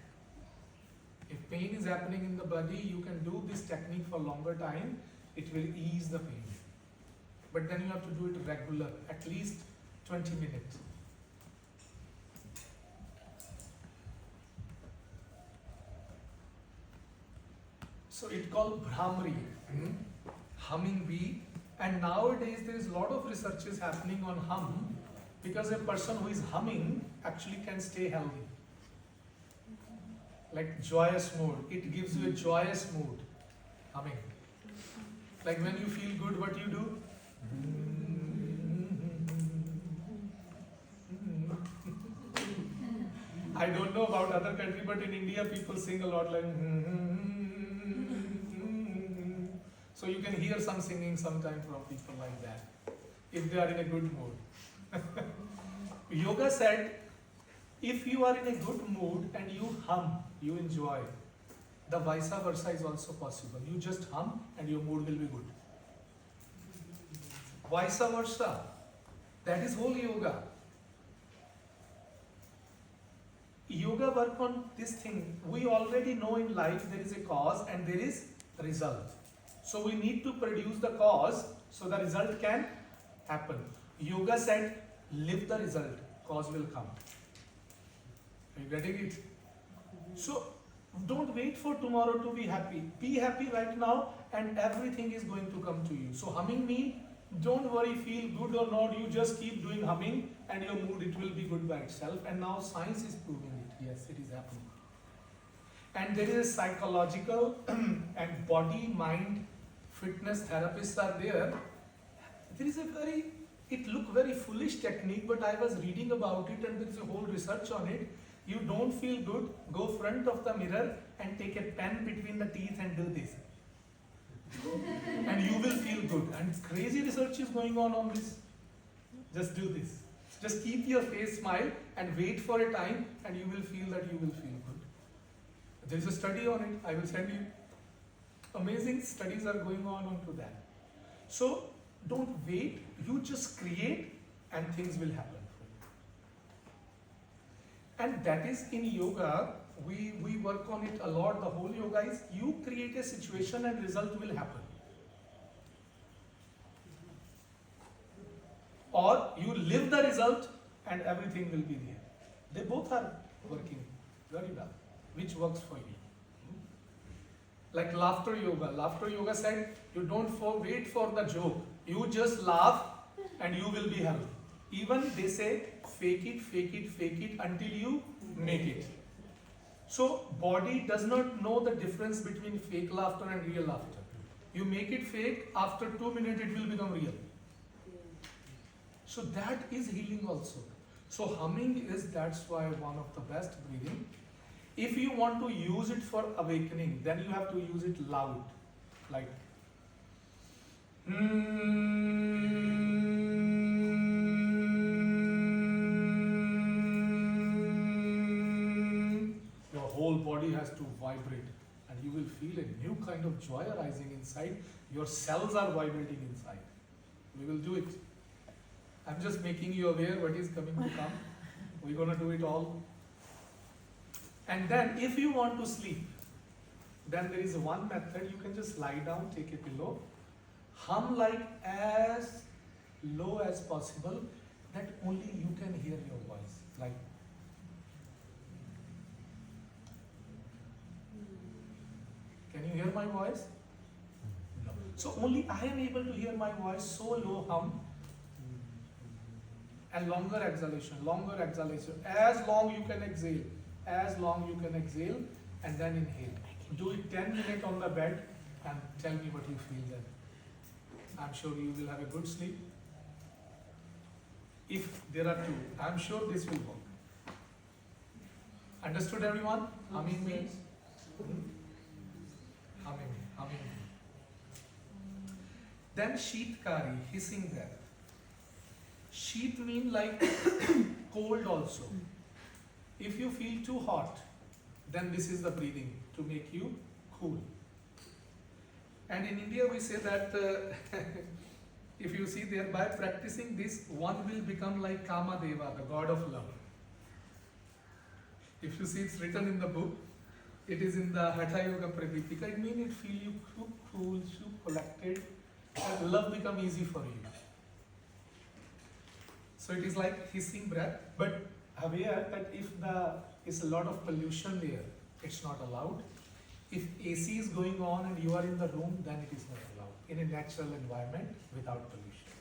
If pain is happening in the body, you can do this technique for longer time. It will ease the pain. But then you have to do it regular, at least 20 minutes. So it's called Bhramari, humming bee. And nowadays there is a lot of researches happening on hum, because a person who is humming actually can stay healthy. Like joyous mood, it gives you a joyous mood, humming. Like when you feel good, what you do? I don't know about other country, but in India people sing a lot like. So you can hear some singing sometime from people like that, if they are in a good mood. Yoga said, if you are in a good mood and you hum, you enjoy, the vice versa is also possible. You just hum and your mood will be good. Vice versa. That is whole yoga. Yoga work on this thing. We already know in life there is a cause and there is a result. So we need to produce the cause so the result can happen. Yoga said, live the result, cause will come. Are you getting it? So don't wait for tomorrow to be happy. Be happy right now and everything is going to come to you. So humming means, don't worry, feel good or not, you just keep doing humming and your mood, it will be good by itself. And now science is proving it. Yes, it is happening. And there is a psychological and body, mind, fitness therapists are there. There is a it look very foolish technique, but I was reading about it and there is a whole research on it. You don't feel good, go front of the mirror and take a pen between the teeth and do this. And you will feel good. And crazy research is going on this. Just do this. Just keep your face smile and wait for a time and you will feel that you will feel good. There is a study on it. I will send you. Amazing studies are going on onto that. So don't wait. You just create and things will happen. And that is in yoga, we work on it a lot. The whole yoga is you create a situation and result will happen. Or you live the result and everything will be there. They both are working very well. Which works for you? Like laughter yoga. Laughter yoga said you don't wait for the joke. You just laugh and you will be healthy. Even they say fake it until you make it. So body does not know the difference between fake laughter and real laughter. You make it fake, after 2 minutes it will become real. So that is healing also. So humming is, that's why one of the best breathing. If you want to use it for awakening, then you have to use it loud. Like your whole body has to vibrate and you will feel a new kind of joy arising inside. Your cells are vibrating inside. We will do it. I'm just making you aware what is coming to come. We're going to do it all. And then if you want to sleep, then there is one method. You can just lie down, take a pillow, hum like as low as possible that only you can hear your voice. Like, can you hear my voice? No. So only I am able to hear my voice, so low hum. And longer exhalation. As long you can exhale. As long you can exhale and then inhale. Do it 10 minutes on the bed and tell me what you feel then. I'm sure you will have a good sleep. If there are two, I'm sure this will work. Understood everyone? Humming means? Humming. Then Sheetkari, hissing breath. Sheet mean like cold also. If you feel too hot, then this is the breathing to make you cool. And in India we say that if you see there, by practicing this, one will become like Kamadeva, the god of love. If you see, it's written in the book, it is in the Hatha Yoga Pradipika, it means it feel you so cool, so collected, and love become easy for you. So it is like hissing breath, but aware that if there is a lot of pollution there, it's not allowed. If AC is going on and you are in the room, then it is not allowed in a natural environment without pollution.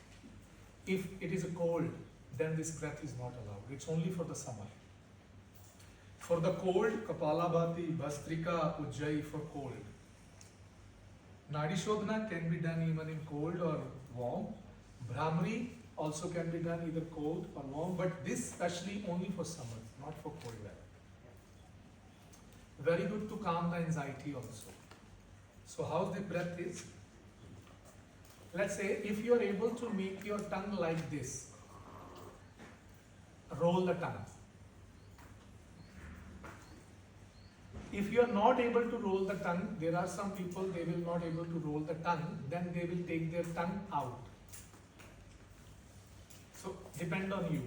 If it is a cold, then this breath is not allowed. It's only for the summer. For the cold, Kapalabhati, Bhastrika, Ujjayi for cold. Nadi Shodhana can be done even in cold or warm. Brahmari also can be done either cold or warm, but this especially only for summer, not for cold weather. Very good to calm the anxiety also. So how the breath is? Let's say if you are able to make your tongue like this, roll the tongue. If you are not able to roll the tongue, there are some people, they will not able to roll the tongue, then they will take their tongue out. So depend on you,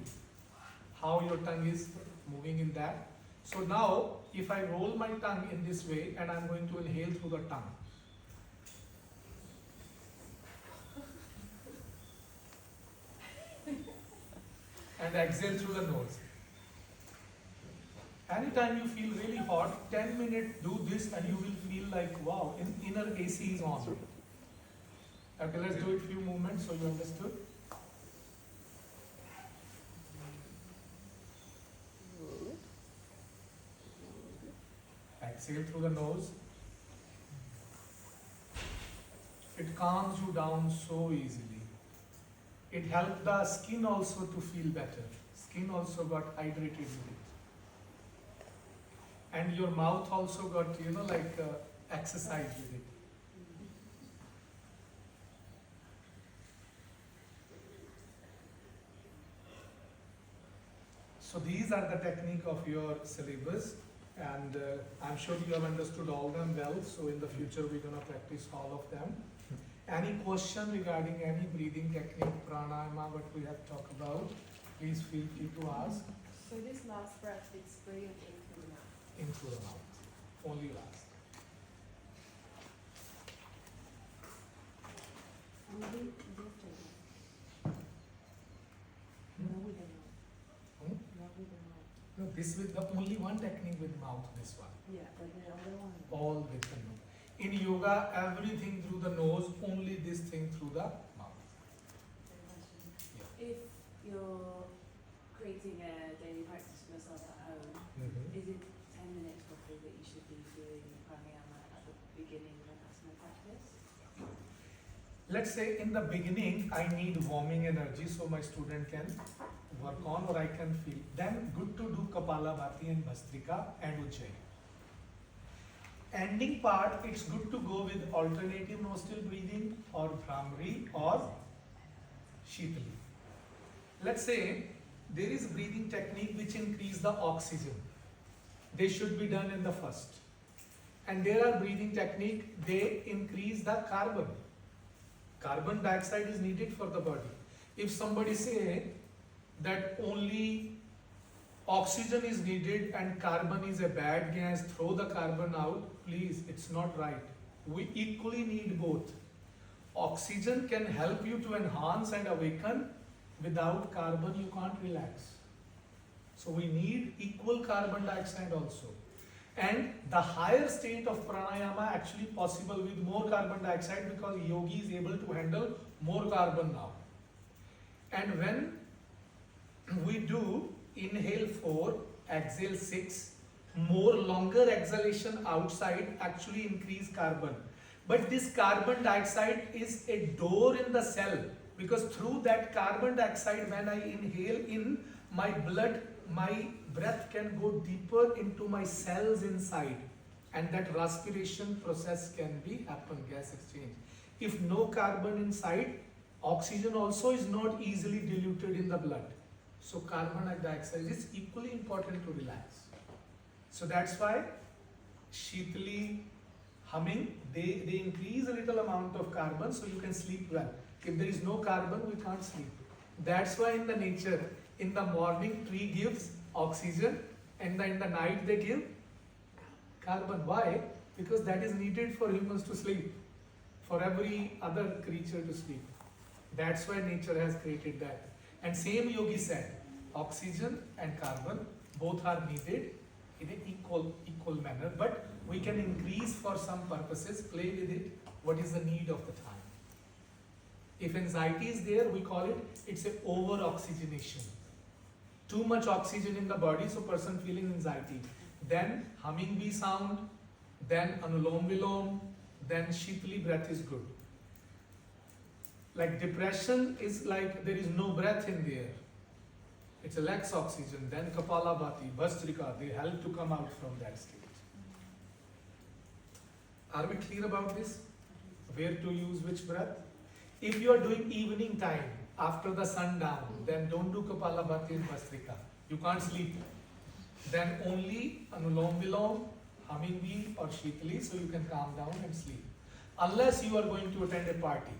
how your tongue is moving in that. So now, if I roll my tongue in this way and I'm going to inhale through the tongue. And exhale through the nose. Anytime you feel really hot, 10 minutes do this and you will feel like, wow, inner AC is on. Okay, let's do it few moments so you understood. Exhale through the nose. It calms you down so easily. It helped the skin also to feel better. Skin also got hydrated with it. And your mouth also got, exercise with it. So these are the technique of your syllabus, and I'm sure you have understood all them well. So in the future we're gonna practice all of them. Any question regarding any breathing technique, pranayama, what we have talked about, please feel free to ask. So this last breath, it's breathing in through the mouth. In through the mouth, only last. Only with the mouth. No with the mouth. Hmm? Not with the mouth. No, this with the only one technique with mouth, this one. Yeah, but the other one. All with the nose. In yoga, everything through the nose, only this thing through the mouth. If you're creating a daily practice for yourself at home, is it 10 minutes roughly that you should be doing pranayama at the beginning of an asana practice? Let's say in the beginning, I need warming energy so my student can work on or I can feel. Then good to do Kapalabhati and Bhastrika and Ujjayi. Ending part, it's good to go with alternative nostril breathing or Bhramari or Shitali. Let's say there is breathing technique which increase the oxygen. They should be done in the first. And there are breathing technique, they increase the carbon. Carbon dioxide is needed for the body. If somebody say that only oxygen is needed and carbon is a bad gas, throw the carbon out, please, it's not right. We equally need both. Oxygen can help you to enhance and awaken. Without carbon, you can't relax. So we need equal carbon dioxide also. And the higher state of pranayama actually possible with more carbon dioxide because yogi is able to handle more carbon now. And when we do inhale 4, exhale 6, more longer exhalation outside actually increase carbon. But this carbon dioxide is a door in the cell because through that carbon dioxide when I inhale in, my blood, my breath can go deeper into my cells inside and that respiration process can be happen, gas exchange. If no carbon inside, oxygen also is not easily diluted in the blood. So carbon dioxide is equally important to relax. So that's why Shitali, humming, they increase a little amount of carbon so you can sleep well. If there is no carbon, we can't sleep. That's why in the nature, in the morning tree gives oxygen and in the night they give carbon. Why? Because that is needed for humans to sleep, for every other creature to sleep. That's why nature has created that. And same yogi said, oxygen and carbon both are needed in an equal manner, but we can increase for some purposes, play with it, what is the need of the time. If anxiety is there, we call it, it's an over-oxygenation. Too much oxygen in the body, so person feeling anxiety. Then humming bee sound, then anulom vilom, then Shitali breath is good. Like depression is like there is no breath in there. It's a lacks oxygen. Then Kapalabhati, Bhastrika, they help to come out from that state. Are we clear about this? Where to use which breath? If you are doing evening time, after the sundown, then don't do Kapalabhati and Bhastrika. You can't sleep. Then only Anulom Vilom, humming bee or Shitali, so you can calm down and sleep. Unless you are going to attend a party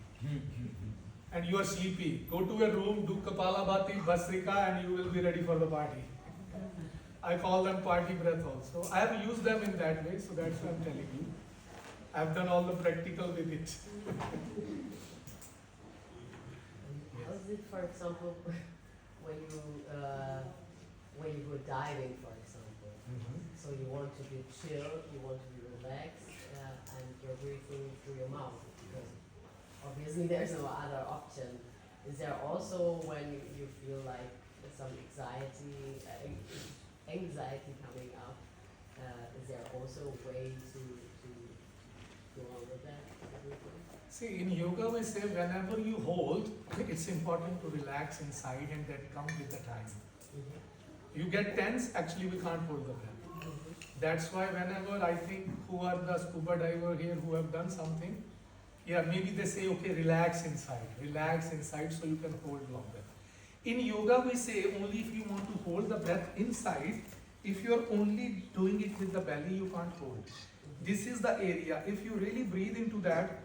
and you are sleepy, go to a room, do Kapalabhati, Bhastrika, and you will be ready for the party. I call them party breath also. I have used them in that way, so that's why I'm telling you. I've done all the practical with it. How is it, for example, when you go diving, for example? So you want to be chill, you want to be relaxed, and you're breathing through your mouth, because obviously there's no other option. Is there also when you feel like some anxiety coming up, is there also a way to go on with that? See, in yoga we say whenever you hold, it's important to relax inside and that comes with the time. You get tense, actually we can't hold the breath. That's why whenever I think who are the scuba diver here who have done something, yeah, maybe they say, okay, relax inside so you can hold longer. In yoga we say only if you want to hold the breath inside, if you are only doing it with the belly, you can't hold. This is the area. If you really breathe into that,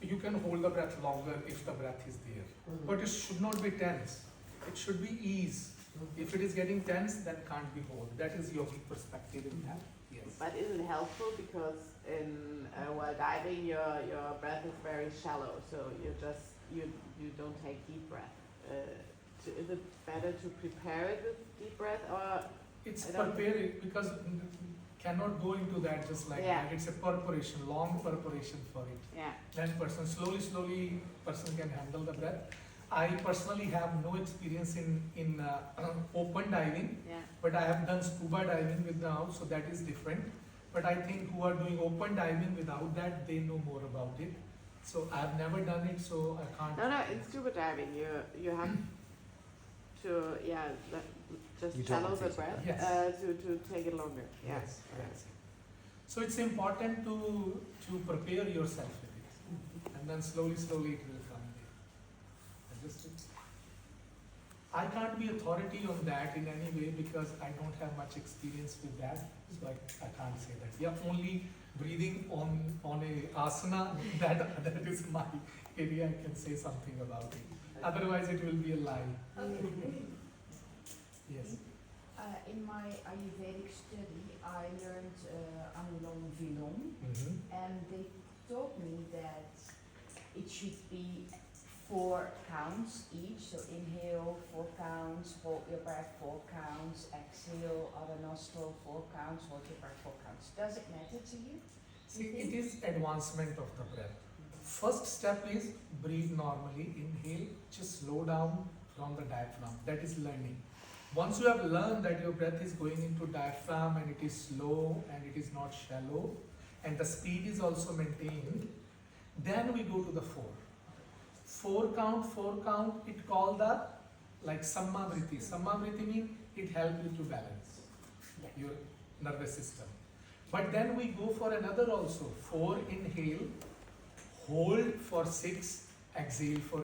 you can hold the breath longer if the breath is there. But it should not be tense. It should be ease. If it is getting tense, then can't be hold. That is yogic perspective in that. Yes. But is it helpful because in while diving your breath is very shallow, so you don't take deep breath. Is it better to prepare it with deep breath or? It's I don't- preparing because cannot go into that just like Yeah. that. It's a preparation, long preparation for it. Yeah. Then person slowly person can handle the breath. I personally have no experience in open diving, Yeah. but I have done scuba diving with now, so that is different. But I think who are doing open diving without that, they know more about it. So I have never done it, so I can't. No, in scuba diving you have to just You don't shallow the take it, breath yes. to take it longer. Yeah. Yes, yes. So it's important to prepare yourself with it, and then slowly it will come. Understood? I can't be authority on that in any way because I don't have much experience with that, so I can't say that. Yeah, only breathing on a asana, that is my area. I can say something about it. Otherwise, it will be a lie. Yes. In my Ayurvedic study, I learned Anulom Vilom, and they told me that it should be 4 counts each. So inhale 4 counts, hold your breath 4 counts, exhale other nostril 4 counts, hold your breath 4 counts. Does it matter to you? See, it is advancement of the breath. First step is breathe normally, inhale, just slow down from the diaphragm. That is learning. Once you have learned that your breath is going into diaphragm and it is slow and it is not shallow and the speed is also maintained, then we go to the 4. 4 count, it called the like Sammavriti. Sammavriti means it helps you to balance your nervous system. But then we go for another also. 4 inhale, hold for 6, exhale for